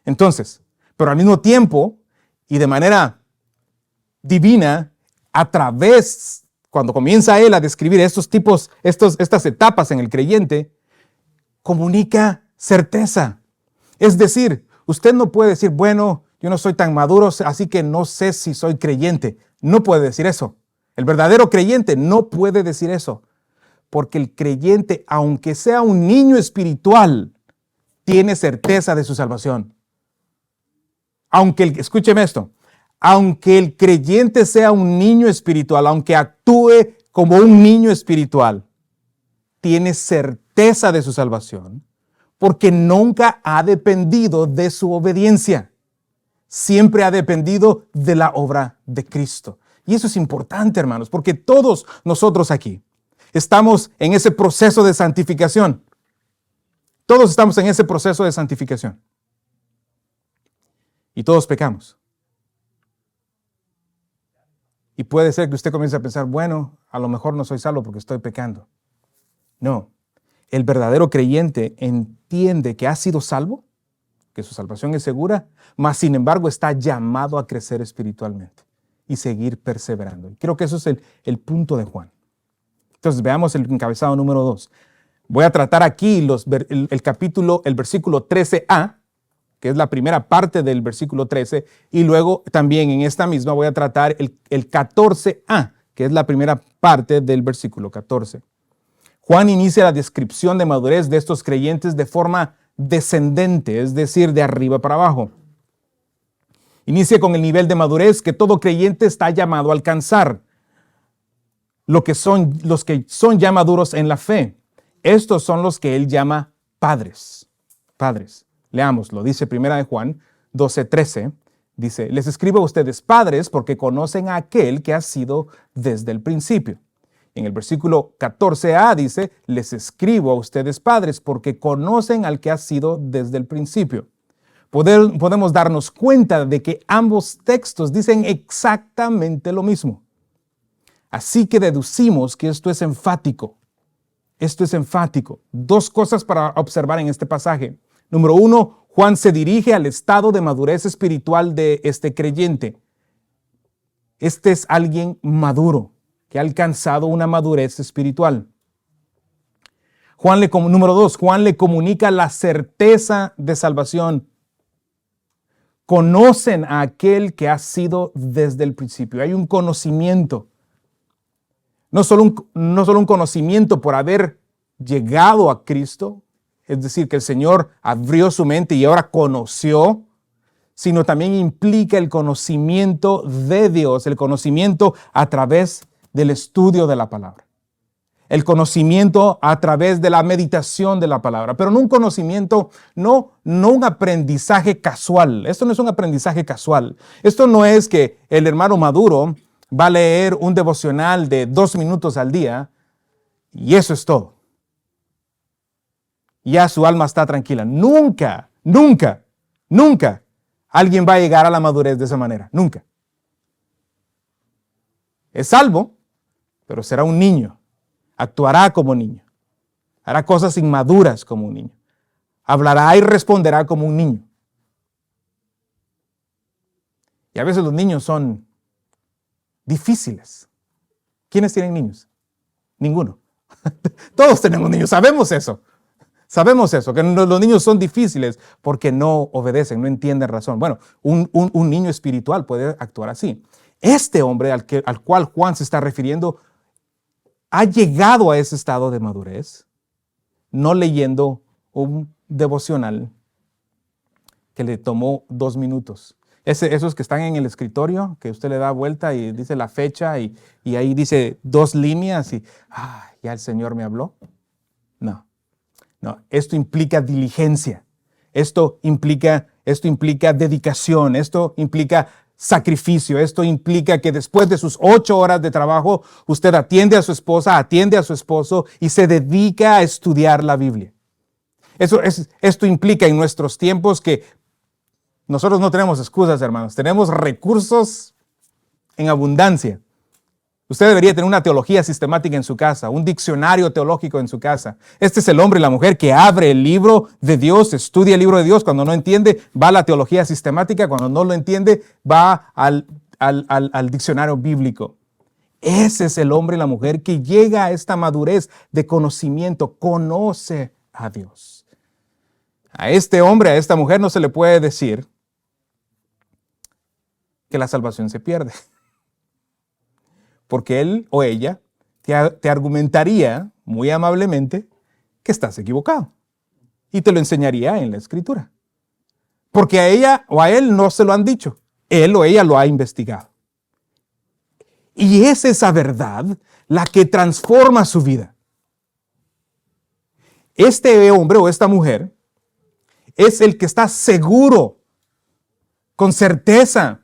S1: Entonces, pero al mismo tiempo y de manera divina, a través, cuando comienza él a describir estas etapas en el creyente, comunica certeza. Es decir, usted no puede decir, bueno, yo no soy tan maduro, así que no sé si soy creyente. No puede decir eso. El verdadero creyente no puede decir eso, porque el creyente, aunque sea un niño espiritual, tiene certeza de su salvación. Escúcheme esto, aunque el creyente sea un niño espiritual, aunque actúe como un niño espiritual, tiene certeza de su salvación, porque nunca ha dependido de su obediencia. Siempre ha dependido de la obra de Cristo. Y eso es importante, hermanos, porque todos nosotros aquí estamos en ese proceso de santificación. Todos estamos en ese proceso de santificación. Y todos pecamos. Y puede ser que usted comience a pensar, bueno, a lo mejor no soy salvo porque estoy pecando. No, el verdadero creyente entiende que ha sido salvo, que su salvación es segura, mas sin embargo está llamado a crecer espiritualmente y seguir perseverando. Y creo que eso es el punto de Juan. Entonces veamos el encabezado número 2. Voy a tratar aquí el versículo 13a, que es la primera parte del versículo 13, y luego también en esta misma voy a tratar el 14a, que es la primera parte del versículo 14. Juan inicia la descripción de madurez de estos creyentes de forma descendente, es decir, de arriba para abajo. Inicia con el nivel de madurez que todo creyente está llamado a alcanzar. Los que son ya maduros en la fe. Estos son los que él llama padres. Padres. Leámoslo. Dice 1 Juan 12:13. Dice, les escribo a ustedes padres porque conocen a aquel que ha sido desde el principio. En el versículo 14a dice, les escribo a ustedes padres porque conocen al que ha sido desde el principio. podemos darnos cuenta de que ambos textos dicen exactamente lo mismo. Así que deducimos que esto es enfático. Esto es enfático. Dos cosas para observar en este pasaje. Número uno, Juan se dirige al estado de madurez espiritual de este creyente. Este es alguien maduro, que ha alcanzado una madurez espiritual. Número dos, Juan le comunica la certeza de salvación. Conocen a aquel que ha sido desde el principio. Hay un conocimiento. No solo un conocimiento por haber llegado a Cristo, es decir, que el Señor abrió su mente y ahora conoció, sino también implica el conocimiento de Dios, el conocimiento a través del estudio de la palabra, el conocimiento a través de la meditación de la palabra, pero no un conocimiento, no un aprendizaje casual. Esto no es un aprendizaje casual. Esto no es que el hermano maduro va a leer un devocional de 2 minutos al día y eso es todo. Ya su alma está tranquila. Nunca alguien va a llegar a la madurez de esa manera. Nunca. Es salvo, pero será un niño. Actuará como niño. Hará cosas inmaduras como un niño. Hablará y responderá como un niño. Y a veces los niños son difíciles. ¿Quiénes tienen niños? Ninguno. Todos tenemos niños, sabemos eso. Sabemos eso, que los niños son difíciles porque no obedecen, no entienden razón. Bueno, un niño espiritual puede actuar así. Este hombre al cual Juan se está refiriendo ha llegado a ese estado de madurez no leyendo un devocional que le tomó 2 minutos. Esos que están en el escritorio, que usted le da vuelta y dice la fecha y ahí dice 2 líneas y ya el Señor me habló. No, esto implica diligencia, esto implica dedicación, esto implica sacrificio, esto implica que después de sus 8 horas de trabajo, usted atiende a su esposa, atiende a su esposo y se dedica a estudiar la Biblia. Esto implica en nuestros tiempos que nosotros no tenemos excusas, hermanos, tenemos recursos en abundancia. Usted debería tener una teología sistemática en su casa, un diccionario teológico en su casa. Este es el hombre y la mujer que abre el libro de Dios, estudia el libro de Dios. Cuando no entiende, va a la teología sistemática. Cuando no lo entiende, va al diccionario bíblico. Ese es el hombre y la mujer que llega a esta madurez de conocimiento, conoce a Dios. A este hombre, a esta mujer no se le puede decir que la salvación se pierde. Porque él o ella te argumentaría muy amablemente que estás equivocado. Y te lo enseñaría en la Escritura. Porque a ella o a él no se lo han dicho. Él o ella lo ha investigado. Y es esa verdad la que transforma su vida. Este hombre o esta mujer es el que está seguro, con certeza,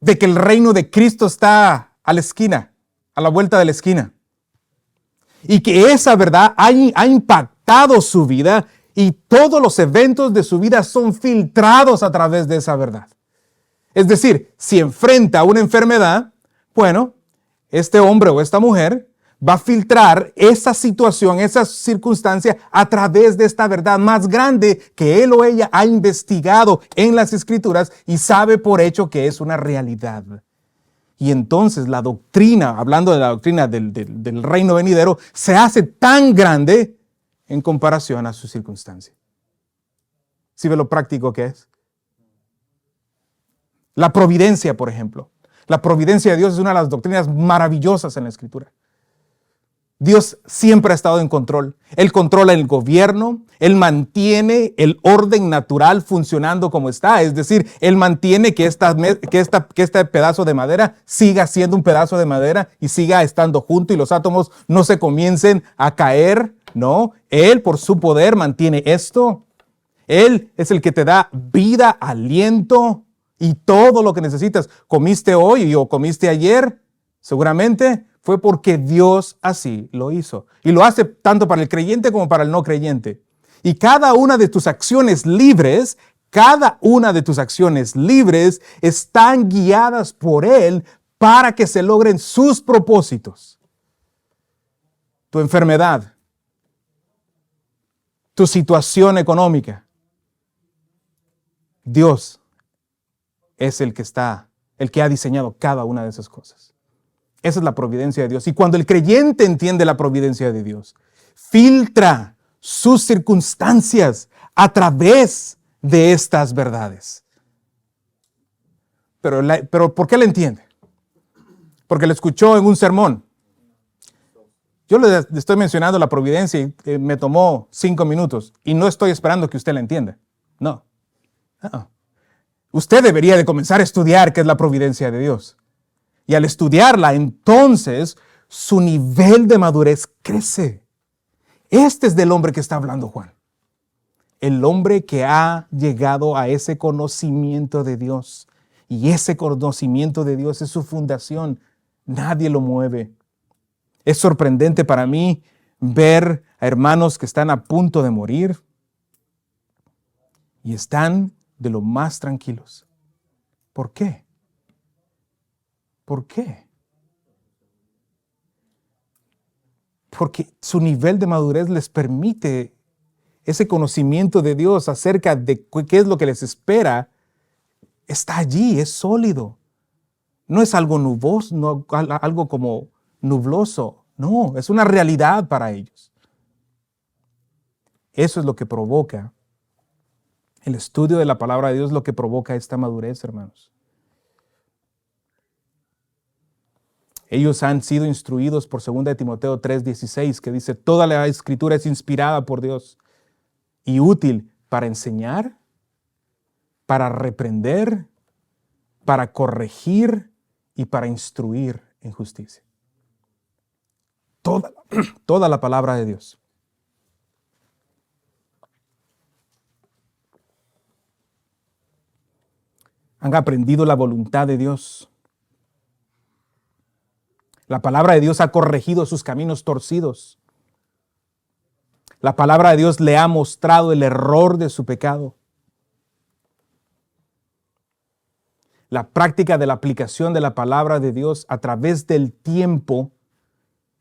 S1: de que el reino de Cristo está a la esquina, a la vuelta de la esquina. Y que esa verdad ha impactado su vida y todos los eventos de su vida son filtrados a través de esa verdad. Es decir, si enfrenta una enfermedad, bueno, este hombre o esta mujer va a filtrar esa situación, esa circunstancia a través de esta verdad más grande que él o ella ha investigado en las Escrituras y sabe por hecho que es una realidad. Y entonces la doctrina, hablando de la doctrina del reino venidero, se hace tan grande en comparación a su circunstancia. ¿Sí ve lo práctico que es? La providencia, por ejemplo. La providencia de Dios es una de las doctrinas maravillosas en la Escritura. Dios siempre ha estado en control. Él controla el gobierno, Él mantiene el orden natural funcionando como está. Es decir, Él mantiene que este pedazo de madera siga siendo un pedazo de madera y siga estando junto y los átomos no se comiencen a caer. No, Él por su poder mantiene esto. Él es el que te da vida, aliento y todo lo que necesitas. ¿Comiste hoy o comiste ayer? Seguramente fue porque Dios así lo hizo. Y lo hace tanto para el creyente como para el no creyente. Y cada una de tus acciones libres Cada una de tus acciones libres están guiadas por Él para que se logren sus propósitos. Tu enfermedad, tu situación económica. Dios es el que ha diseñado cada una de esas cosas. Esa es la providencia de Dios. Y cuando el creyente entiende la providencia de Dios, filtra sus circunstancias a través de estas verdades. Pero ¿por qué la entiende? Porque lo escuchó en un sermón. Yo le estoy mencionando la providencia y me tomó 5 minutos y no estoy esperando que usted la entienda. No. Usted debería de comenzar a estudiar qué es la providencia de Dios. Y al estudiarla, entonces, su nivel de madurez crece. Este es del hombre que está hablando Juan. El hombre que ha llegado a ese conocimiento de Dios. Y ese conocimiento de Dios es su fundación. Nadie lo mueve. Es sorprendente para mí ver a hermanos que están a punto de morir y están de lo más tranquilos. ¿Por qué? ¿Por qué? Porque su nivel de madurez les permite ese conocimiento de Dios acerca de qué es lo que les espera. Está allí, es sólido. No es algo nuboso, no, algo como nubloso. No, es una realidad para ellos. Eso es lo que provoca el estudio de la palabra de Dios, lo que provoca esta madurez, hermanos. Ellos han sido instruidos por 2 Timoteo 3:16, que dice, toda la escritura es inspirada por Dios y útil para enseñar, para reprender, para corregir y para instruir en justicia. Toda la palabra de Dios. Han aprendido la voluntad de Dios. La palabra de Dios ha corregido sus caminos torcidos. La palabra de Dios le ha mostrado el error de su pecado. La práctica de la aplicación de la palabra de Dios a través del tiempo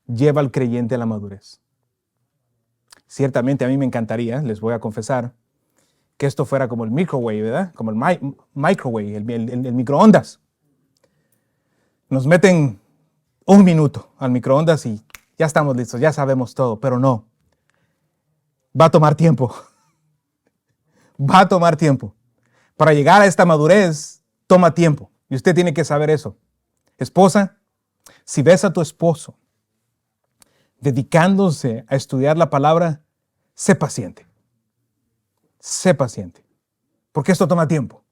S1: lleva al creyente a la madurez. Ciertamente a mí me encantaría, les voy a confesar, que esto fuera como el microwave, ¿verdad? Como el microwave, el microondas. Nos meten 1 minuto al microondas y ya estamos listos, ya sabemos todo, pero no. Va a tomar tiempo. Va a tomar tiempo. Para llegar a esta madurez, toma tiempo. Y usted tiene que saber eso. Esposa, si ves a tu esposo dedicándose a estudiar la palabra, sé paciente. Sé paciente. Porque esto toma tiempo.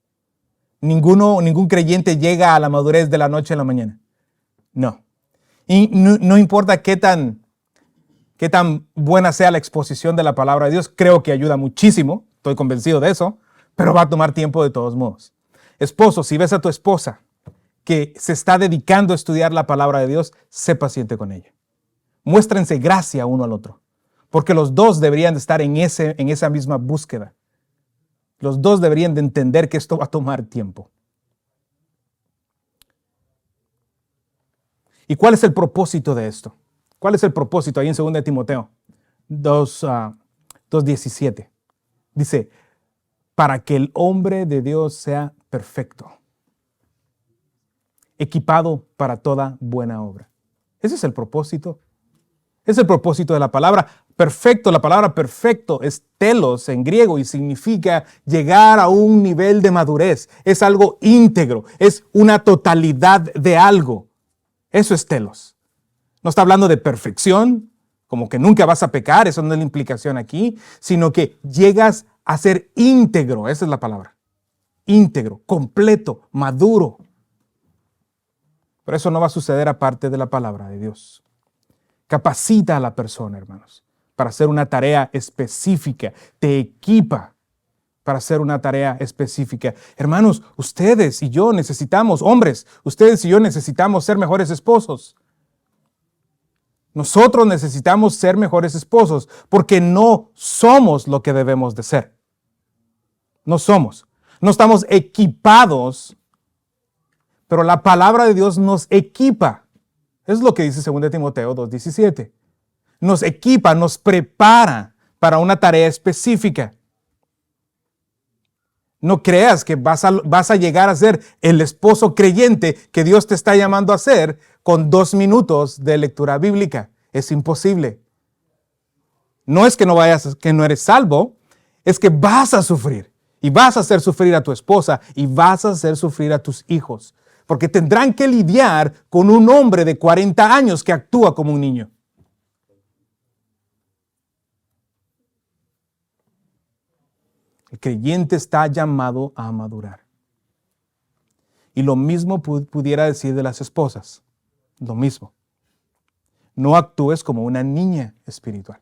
S1: Ningún creyente llega a la madurez de la noche a la mañana. No. Y no importa qué tan buena sea la exposición de la palabra de Dios, creo que ayuda muchísimo, estoy convencido de eso, pero va a tomar tiempo de todos modos. Esposo, si ves a tu esposa que se está dedicando a estudiar la palabra de Dios, sé paciente con ella. Muéstrense gracia uno al otro, porque los dos deberían de estar en esa misma búsqueda. Los dos deberían de entender que esto va a tomar tiempo. ¿Y cuál es el propósito de esto? ¿Cuál es el propósito? Ahí en 2 Timoteo 2:17. Dice, para que el hombre de Dios sea perfecto, equipado para toda buena obra. Ese es el propósito. Es el propósito de la palabra perfecto. La palabra perfecto es telos en griego y significa llegar a un nivel de madurez. Es algo íntegro, es una totalidad de algo. Eso es telos. No está hablando de perfección, como que nunca vas a pecar, eso no es la implicación aquí, sino que llegas a ser íntegro, esa es la palabra. Íntegro, completo, maduro. Pero eso no va a suceder aparte de la palabra de Dios. Capacita a la persona, hermanos, para hacer una tarea específica. Te equipa para hacer una tarea específica. Hermanos, ustedes y yo necesitamos, hombres, ustedes y yo necesitamos ser mejores esposos. Nosotros necesitamos ser mejores esposos porque no somos lo que debemos de ser. No somos. No estamos equipados, pero la palabra de Dios nos equipa. Es lo que dice 2 Timoteo 2:17. Nos equipa, nos prepara para una tarea específica. No creas que vas a llegar a ser el esposo creyente que Dios te está llamando a ser con 2 minutos de lectura bíblica. Es imposible. No es que no eres salvo, es que vas a sufrir. Y vas a hacer sufrir a tu esposa y vas a hacer sufrir a tus hijos. Porque tendrán que lidiar con un hombre de 40 años que actúa como un niño. El creyente está llamado a madurar. Y lo mismo pudiera decir de las esposas. Lo mismo. No actúes como una niña espiritual.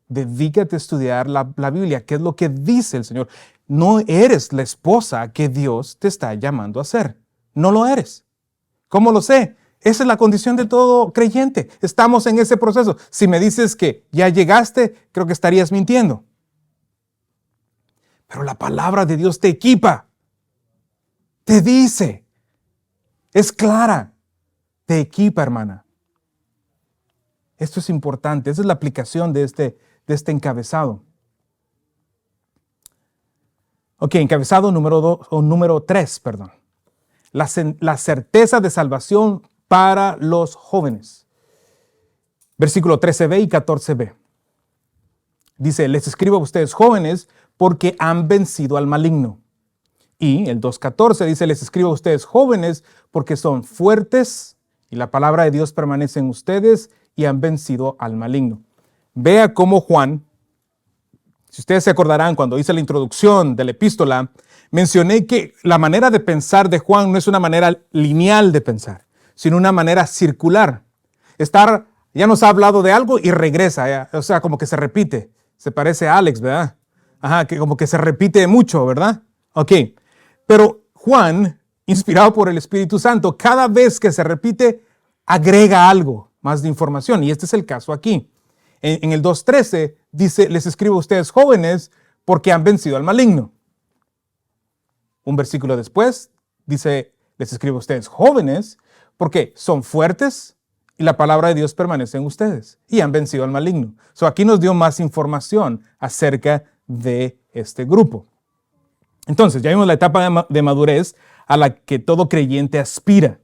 S1: Dedícate a estudiar la Biblia. ¿Qué es lo que dice el Señor? No eres la esposa que Dios te está llamando a ser. No lo eres. ¿Cómo lo sé? Esa es la condición de todo creyente. Estamos en ese proceso. Si me dices que ya llegaste, creo que estarías mintiendo. Pero la palabra de Dios te equipa. Te dice. Es clara. Te equipa, hermana. Esto es importante. Esa es la aplicación de este encabezado. Ok, encabezado número 3, perdón. La certeza de salvación para los jóvenes. Versículo 13b y 14b. Dice, les escribo a ustedes jóvenes porque han vencido al maligno. Y el 2.14 dice, les escribo a ustedes jóvenes porque son fuertes y la palabra de Dios permanece en ustedes y han vencido al maligno. Vea cómo Juan, si ustedes se acordarán cuando hice la introducción de la epístola, mencioné que la manera de pensar de Juan no es una manera lineal de pensar, sino una manera circular. Ya nos ha hablado de algo y regresa, o sea, como que se repite. Se parece a Alex, ¿verdad? Ajá, que como que se repite mucho, ¿verdad? Ok, pero Juan, inspirado por el Espíritu Santo, cada vez que se repite, agrega algo más de información. Y este es el caso aquí. En el 2.13 dice, les escribo a ustedes jóvenes porque han vencido al maligno. Un versículo después dice, les escribo a ustedes jóvenes porque son fuertes y la palabra de Dios permanece en ustedes y han vencido al maligno. Aquí nos dio más información acerca de este grupo. Entonces, ya vimos la etapa de madurez a la que todo creyente aspira,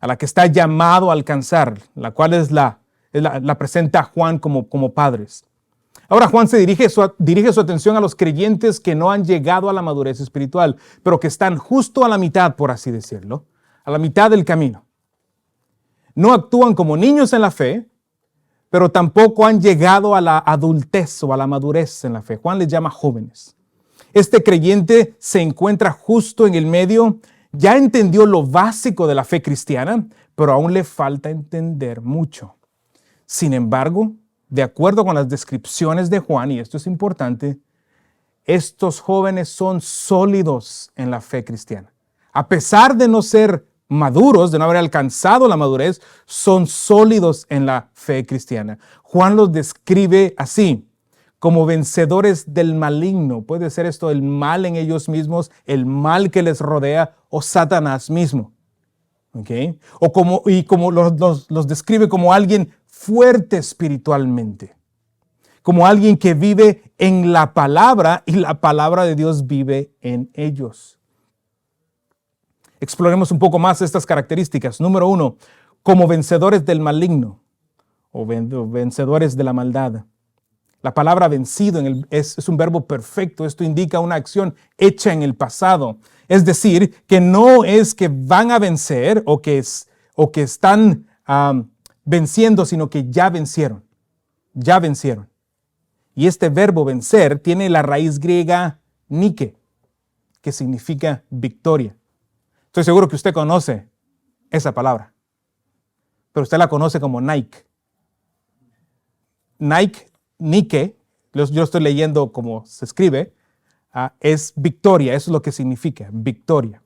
S1: a la que está llamado a alcanzar, la cual la presenta Juan como padres. Ahora Juan se dirige su atención a los creyentes que no han llegado a la madurez espiritual, pero que están justo a la mitad, por así decirlo, a la mitad del camino. No actúan como niños en la fe, pero tampoco han llegado a la adultez o a la madurez en la fe. Juan les llama jóvenes. Este creyente se encuentra justo en el medio, ya entendió lo básico de la fe cristiana, pero aún le falta entender mucho. Sin embargo, de acuerdo con las descripciones de Juan, y esto es importante, estos jóvenes son sólidos en la fe cristiana. A pesar de no ser maduros, de no haber alcanzado la madurez, son sólidos en la fe cristiana. Juan los describe así, como vencedores del maligno. Puede ser esto el mal en ellos mismos, el mal que les rodea o Satanás mismo. ¿Okay? Como los describe como alguien fuerte espiritualmente, como alguien que vive en la palabra y la palabra de Dios vive en ellos. Exploremos un poco más estas características. Número 1, como vencedores del maligno o vencedores de la maldad. La palabra vencido es un verbo perfecto. Esto indica una acción hecha en el pasado. Es decir, que no es que van a vencer o que están venciendo, sino que ya vencieron. Ya vencieron. Y este verbo vencer tiene la raíz griega nike, que significa victoria. Estoy seguro que usted conoce esa palabra, pero usted la conoce como Nike. Nike, yo estoy leyendo como se escribe, es victoria, eso es lo que significa, victoria.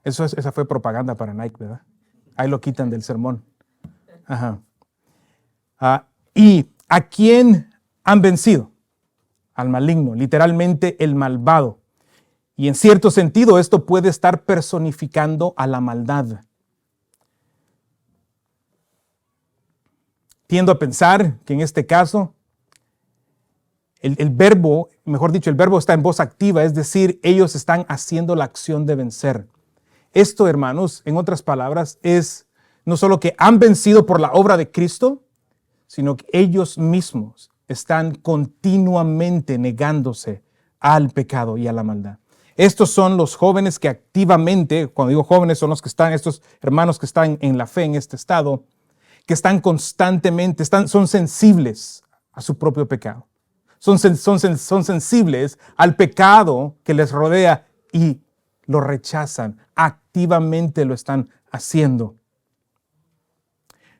S1: Esa fue propaganda para Nike, ¿verdad? Ahí lo quitan del sermón. Ajá. ¿Y a quién han vencido? al maligno, literalmente el malvado. Y en cierto sentido esto puede estar personificando a la maldad. Tiendo a pensar que en este caso el verbo, mejor dicho, el verbo está en voz activa, es decir, ellos están haciendo la acción de vencer. Esto, hermanos, en otras palabras, es no solo que han vencido por la obra de Cristo, sino que ellos mismos están continuamente negándose al pecado y a la maldad. Estos son los jóvenes que activamente, cuando digo jóvenes, son los que están, estos hermanos que están en la fe en este estado, que están constantemente, son sensibles a su propio pecado. Son sensibles al pecado que les rodea y lo rechazan. Activamente lo están haciendo.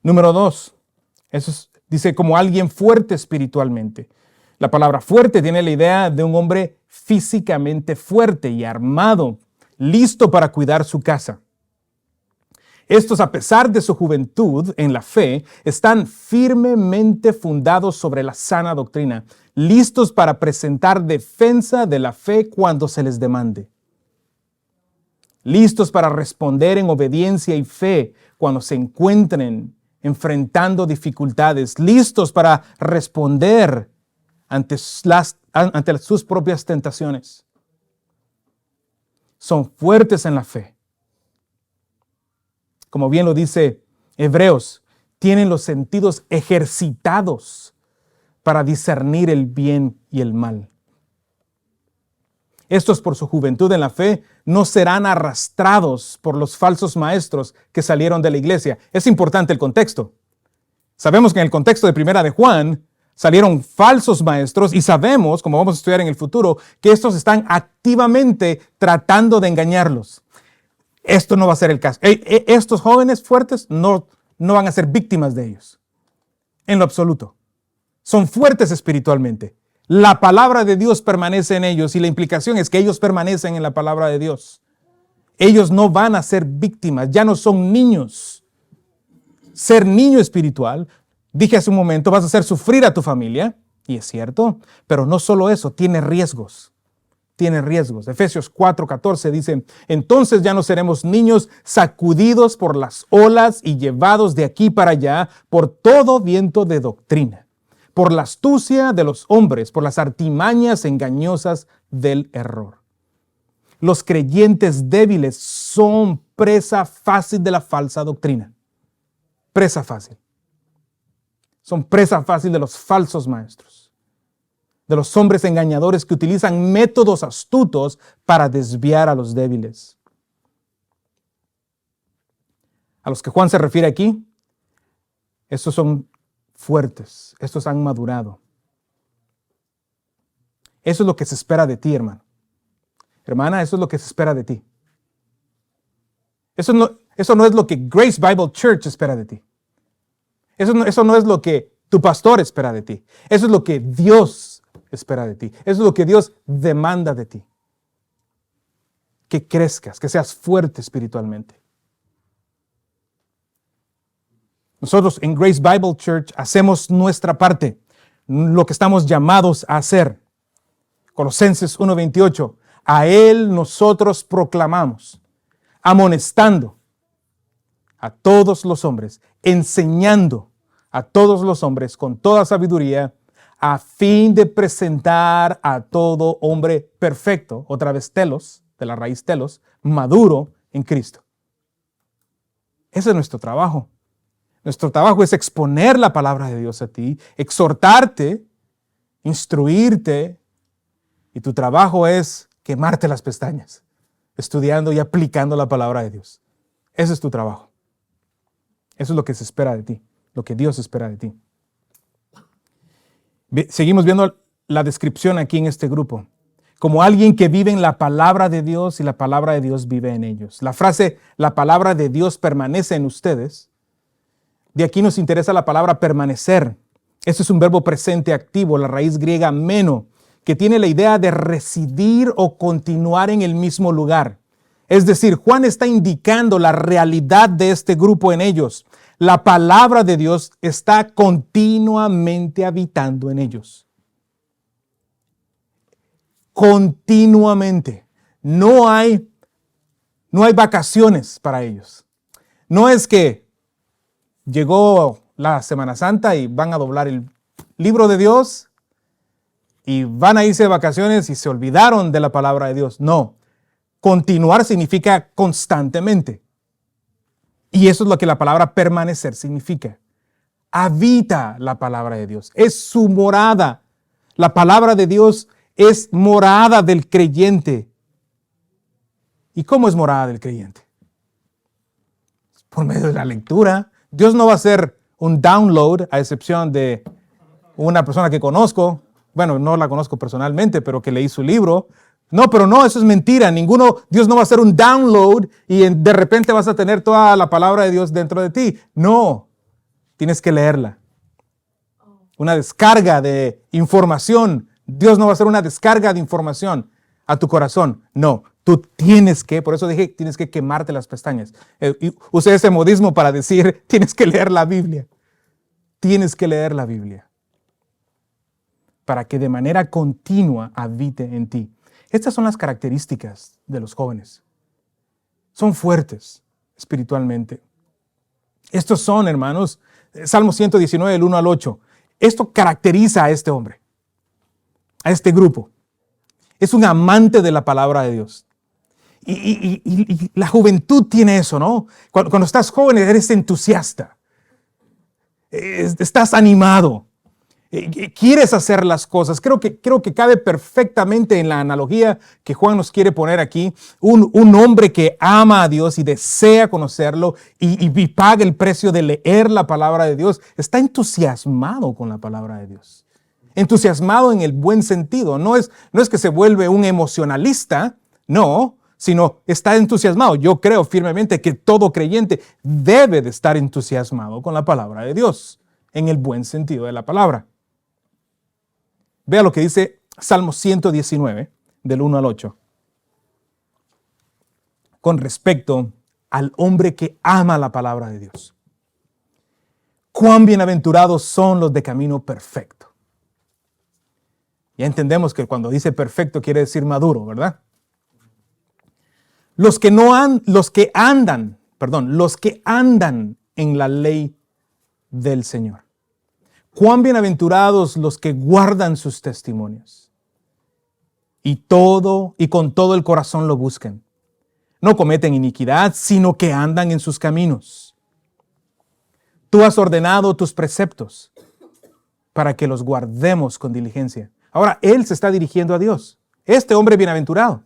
S1: Número 2, dice como alguien fuerte espiritualmente. La palabra fuerte tiene la idea de un hombre físicamente fuerte y armado, listo para cuidar su casa. Estos, a pesar de su juventud en la fe, están firmemente fundados sobre la sana doctrina, listos para presentar defensa de la fe cuando se les demande. Listos para responder en obediencia y fe cuando se encuentren enfrentando dificultades, listos para responder ante sus propias tentaciones. Son fuertes en la fe. Como bien lo dice Hebreos, tienen los sentidos ejercitados para discernir el bien y el mal. Estos, por su juventud en la fe, no serán arrastrados por los falsos maestros que salieron de la iglesia. Es importante el contexto. Sabemos que en el contexto de Primera de Juan salieron falsos maestros y sabemos, como vamos a estudiar en el futuro, que estos están activamente tratando de engañarlos. Esto no va a ser el caso. Estos jóvenes fuertes no van a ser víctimas de ellos. En lo absoluto. Son fuertes espiritualmente. La palabra de Dios permanece en ellos y la implicación es que ellos permanecen en la palabra de Dios. Ellos no van a ser víctimas, ya no son niños. Ser niño espiritual, dije hace un momento, vas a hacer sufrir a tu familia, y es cierto, pero no solo eso, tiene riesgos. Tiene riesgos. Efesios 4:14 dice, entonces ya no seremos niños sacudidos por las olas y llevados de aquí para allá por todo viento de doctrina, por la astucia de los hombres, por las artimañas engañosas del error. Los creyentes débiles son presa fácil de la falsa doctrina. Presa fácil. Son presa fácil de los falsos maestros, de los hombres engañadores que utilizan métodos astutos para desviar a los débiles. A los que Juan se refiere aquí, estos son fuertes, estos han madurado. Eso es lo que se espera de ti, hermano. Hermana, eso es lo que se espera de ti. Eso no es lo que Grace Bible Church espera de ti. Eso no es lo que tu pastor espera de ti. Eso es lo que Dios espera de ti. Eso es lo que Dios demanda de ti. Que crezcas, que seas fuerte espiritualmente. Nosotros en Grace Bible Church hacemos nuestra parte, lo que estamos llamados a hacer. Colosenses 1:28. A Él nosotros proclamamos, amonestando a todos los hombres, enseñando a todos los hombres con toda sabiduría, a fin de presentar a todo hombre perfecto, otra vez telos, de la raíz telos, maduro en Cristo. Ese es nuestro trabajo. Nuestro trabajo es exponer la palabra de Dios a ti, exhortarte, instruirte, y tu trabajo es quemarte las pestañas, estudiando y aplicando la palabra de Dios. Ese es tu trabajo. Eso es lo que se espera de ti, lo que Dios espera de ti. Seguimos viendo la descripción aquí en este grupo. Como alguien que vive en la palabra de Dios y la palabra de Dios vive en ellos. La frase, la palabra de Dios permanece en ustedes. De aquí nos interesa la palabra permanecer. Este es un verbo presente activo, la raíz griega meno, que tiene la idea de residir o continuar en el mismo lugar. Es decir, Juan está indicando la realidad de este grupo en ellos. La palabra de Dios está continuamente habitando en ellos. continuamente. No hay vacaciones para ellos. No es que llegó la Semana Santa y van a doblar el libro de Dios y van a irse de vacaciones y se olvidaron de la palabra de Dios. No. Continuar significa constantemente. Y eso es lo que la palabra permanecer significa. Habita la palabra de Dios. Es su morada. La palabra de Dios es morada del creyente. ¿Y cómo es morada del creyente? Por medio de la lectura. Dios no va a hacer un download, a excepción de una persona que conozco. Bueno, no la conozco personalmente, pero que leí su libro. No, pero no, eso es mentira. Dios no va a hacer un download y de repente vas a tener toda la palabra de Dios dentro de ti. No, tienes que leerla. Una descarga de información. Dios no va a hacer una descarga de información a tu corazón. No, tú tienes que, por eso dije, tienes que quemarte las pestañas. Usé ese modismo para decir, tienes que leer la Biblia. Tienes que leer la Biblia para que de manera continua habite en ti. Estas son las características de los jóvenes. Son fuertes espiritualmente. Estos son, hermanos, Salmo 119, del 1 al 8. Esto caracteriza a este hombre, a este grupo. Es un amante de la palabra de Dios. Y la juventud tiene eso, ¿no? Cuando estás joven eres entusiasta. Estás animado. Quieres hacer las cosas. Creo que cabe perfectamente en la analogía que Juan nos quiere poner aquí. Un hombre que ama a Dios y desea conocerlo y paga el precio de leer la palabra de Dios, está entusiasmado con la palabra de Dios. Entusiasmado en el buen sentido. No es que se vuelve un emocionalista, no, sino está entusiasmado. Yo creo firmemente que todo creyente debe de estar entusiasmado con la palabra de Dios, en el buen sentido de la palabra. Vea lo que dice Salmo 119, del 1 al 8. Con respecto al hombre que ama la palabra de Dios. Cuán bienaventurados son los de camino perfecto. Ya entendemos que cuando dice perfecto quiere decir maduro, ¿verdad? Los que andan en la ley del Señor. Cuán bienaventurados los que guardan sus testimonios y con todo el corazón lo buscan. No cometen iniquidad, sino que andan en sus caminos. Tú has ordenado tus preceptos para que los guardemos con diligencia. Ahora, él se está dirigiendo a Dios. Este hombre bienaventurado.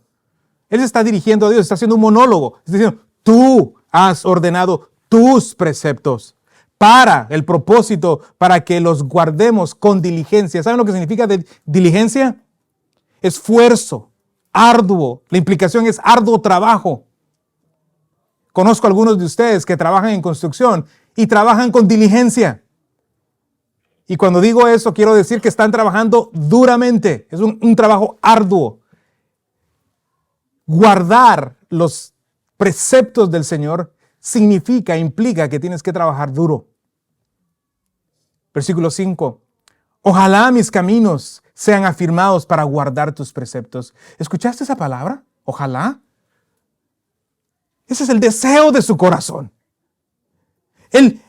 S1: Él se está dirigiendo a Dios, está haciendo un monólogo. Está diciendo, tú has ordenado tus preceptos para el propósito, para que los guardemos con diligencia. ¿Saben lo que significa diligencia? Esfuerzo, arduo. La implicación es arduo trabajo. Conozco a algunos de ustedes que trabajan en construcción y trabajan con diligencia. Y cuando digo eso, quiero decir que están trabajando duramente. Es un trabajo arduo. Guardar los preceptos del Señor implica que tienes que trabajar duro. Versículo 5. Ojalá mis caminos sean afirmados para guardar tus preceptos. ¿Escuchaste esa palabra? Ojalá. Ese es el deseo de su corazón. Él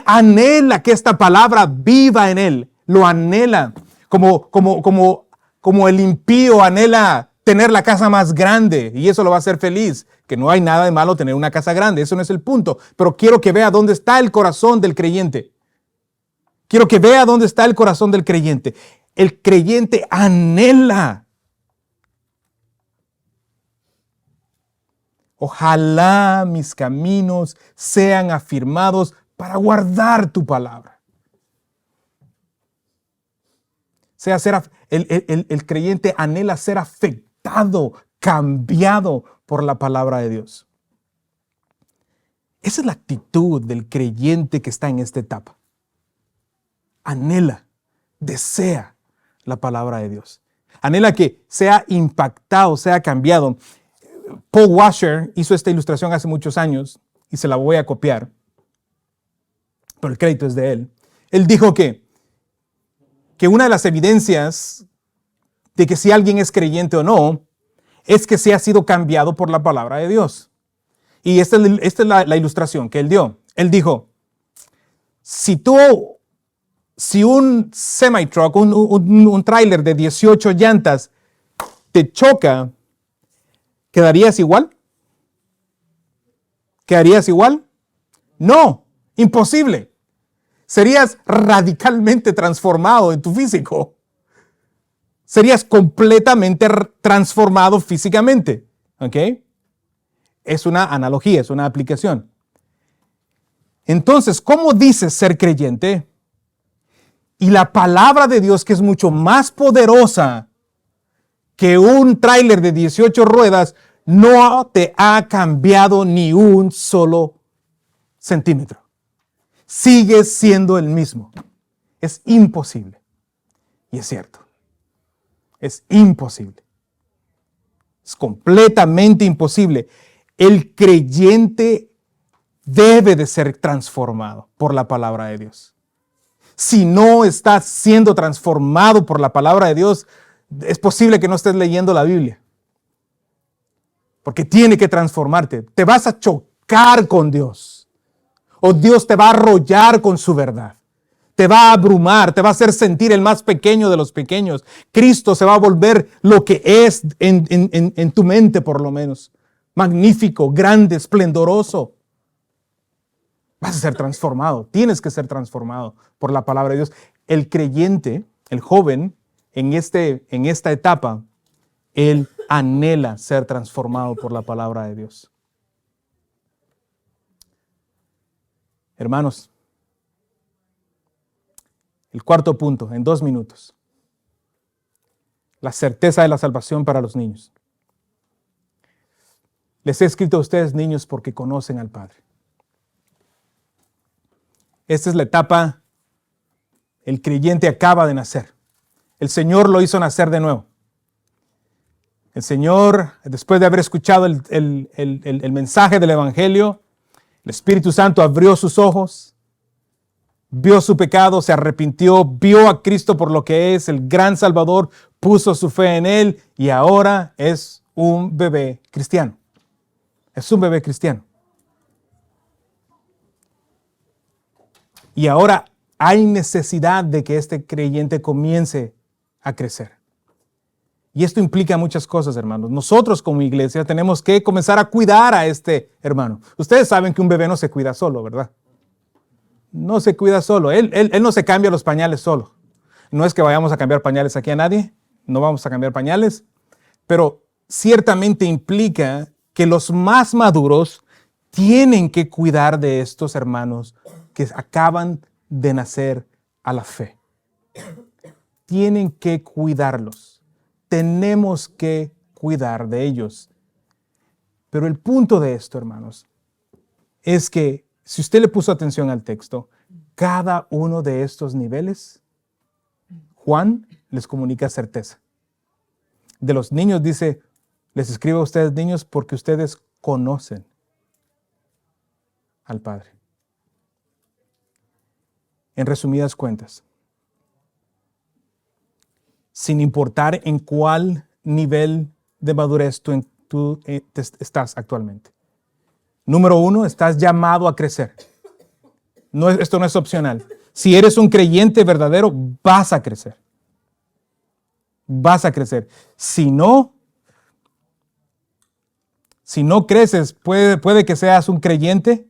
S1: anhela que esta palabra viva en él. Lo anhela. Como el impío anhela tener la casa más grande y eso lo va a hacer feliz. Que no hay nada de malo tener una casa grande. Eso no es el punto. Pero quiero que vea dónde está el corazón del creyente. Quiero que vea dónde está el corazón del creyente. El creyente anhela. Ojalá mis caminos sean afirmados para guardar tu palabra. El creyente anhela ser afectado, cambiado por la palabra de Dios. Esa es la actitud del creyente que está en esta etapa. Anhela, desea la palabra de Dios. Anhela que sea impactado, sea cambiado. Paul Washer hizo esta ilustración hace muchos años y se la voy a copiar, pero el crédito es de él. Él dijo que una de las evidencias de que si alguien es creyente o no, es que se ha sido cambiado por la palabra de Dios. Y esta es la ilustración que él dio. Él dijo, si un semi-truck, un tráiler de 18 llantas te choca, ¿quedarías igual? ¿Quedarías igual? No, imposible. Serías radicalmente transformado en tu físico. Serías completamente transformado físicamente. ¿Ok? Es una analogía, es una aplicación. Entonces, ¿cómo dices ser creyente? Y la palabra de Dios, que es mucho más poderosa que un tráiler de 18 ruedas, no te ha cambiado ni un solo centímetro. Sigues siendo el mismo. Es imposible. Y es cierto. Es imposible. Es completamente imposible. El creyente debe de ser transformado por la palabra de Dios. Si no estás siendo transformado por la palabra de Dios, es posible que no estés leyendo la Biblia. Porque tiene que transformarte. Te vas a chocar con Dios. O Dios te va a arrollar con su verdad. Te va a abrumar, te va a hacer sentir el más pequeño de los pequeños. Cristo se va a volver lo que es en tu mente, por lo menos. Magnífico, grande, esplendoroso. Vas a ser transformado. Tienes que ser transformado por la palabra de Dios. El creyente, el joven, en esta etapa, él anhela ser transformado por la palabra de Dios. Hermanos, el cuarto punto, en 2 minutos. La certeza de la salvación para los niños. Les he escrito a ustedes, niños, porque conocen al Padre. Esta es la etapa, el creyente acaba de nacer. El Señor lo hizo nacer de nuevo. El Señor, después de haber escuchado el mensaje del Evangelio, el Espíritu Santo abrió sus ojos, vio su pecado, se arrepintió, vio a Cristo por lo que es el gran Salvador, puso su fe en Él y ahora es un bebé cristiano. Es un bebé cristiano. Y ahora hay necesidad de que este creyente comience a crecer. Y esto implica muchas cosas, hermanos. Nosotros como iglesia tenemos que comenzar a cuidar a este hermano. Ustedes saben que un bebé no se cuida solo, ¿verdad? No se cuida solo. Él no se cambia los pañales solo. No es que vayamos a cambiar pañales aquí a nadie. No vamos a cambiar pañales. Pero ciertamente implica que los más maduros tienen que cuidar de estos hermanos que acaban de nacer a la fe. Tienen que cuidarlos. Tenemos que cuidar de ellos. Pero el punto de esto, hermanos, es que si usted le puso atención al texto, cada uno de estos niveles, Juan les comunica certeza. De los niños dice, les escribo a ustedes niños porque ustedes conocen al Padre. En resumidas cuentas, sin importar en cuál nivel de madurez tú estás actualmente. Número 1, estás llamado a crecer. Esto no es opcional. Si eres un creyente verdadero, vas a crecer. Vas a crecer. Si no creces, puede que seas un creyente,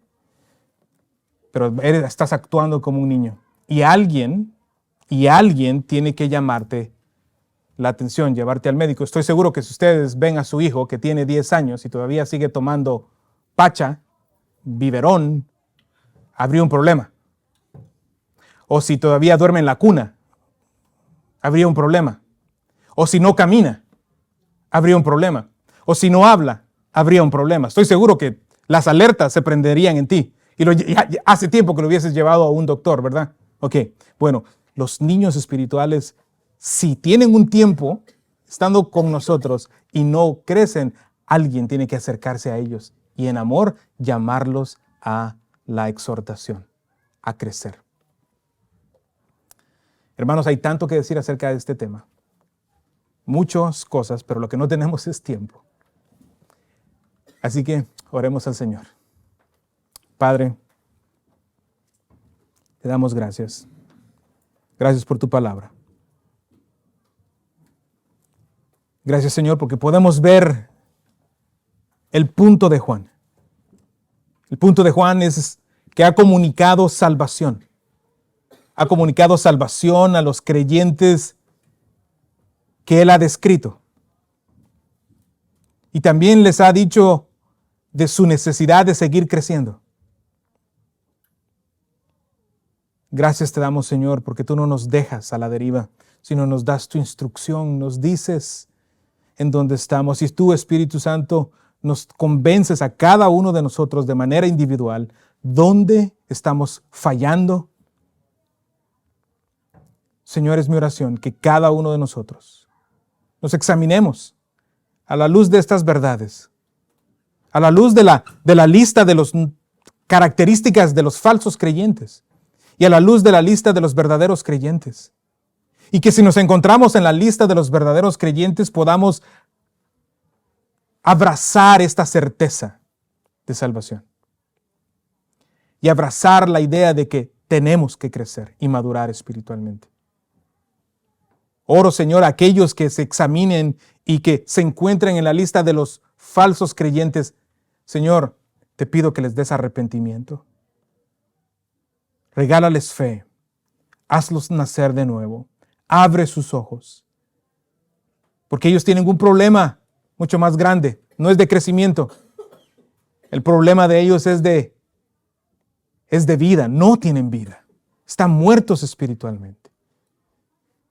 S1: pero estás actuando como un niño. Y alguien tiene que llamarte la atención, llevarte al médico. Estoy seguro que si ustedes ven a su hijo que tiene 10 años y todavía sigue tomando pacha, biberón, habría un problema. O si todavía duerme en la cuna, habría un problema. O si no camina, habría un problema. O si no habla, habría un problema. Estoy seguro que las alertas se prenderían en ti. Y hace tiempo que lo hubieses llevado a un doctor, ¿verdad? Ok, bueno, los niños espirituales, si tienen un tiempo estando con nosotros y no crecen, alguien tiene que acercarse a ellos y en amor llamarlos a la exhortación, a crecer. Hermanos, hay tanto que decir acerca de este tema. muchas cosas, pero lo que no tenemos es tiempo. Así que oremos al Señor. Padre, te damos gracias. Gracias por tu palabra. Gracias, Señor, porque podemos ver el punto de Juan. El punto de Juan es que ha comunicado salvación. Ha comunicado salvación a los creyentes que él ha descrito. Y también les ha dicho de su necesidad de seguir creciendo. Gracias te damos, Señor, porque tú no nos dejas a la deriva, sino nos das tu instrucción, nos dices en dónde estamos. Y tú, Espíritu Santo, nos convences a cada uno de nosotros de manera individual dónde estamos fallando. Señor, es mi oración que cada uno de nosotros nos examinemos a la luz de estas verdades, a la luz de la lista de las características de los falsos creyentes y a la luz de la lista de los verdaderos creyentes. Y que si nos encontramos en la lista de los verdaderos creyentes podamos abrazar esta certeza de salvación y abrazar la idea de que tenemos que crecer y madurar espiritualmente. Oro, Señor, a aquellos que se examinen y que se encuentren en la lista de los falsos creyentes. Señor, te pido que les des arrepentimiento. Regálales fe. Hazlos nacer de nuevo. Abre sus ojos. Porque ellos tienen un problema mucho más grande. No es de crecimiento. El problema de ellos es de vida. No tienen vida. Están muertos espiritualmente.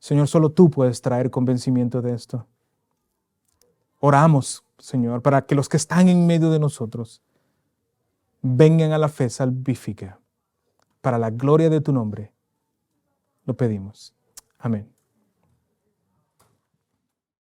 S1: Señor, solo tú puedes traer convencimiento de esto. Oramos, Señor, para que los que están en medio de nosotros vengan a la fe salvífica. Para la gloria de tu nombre, lo pedimos. Amén.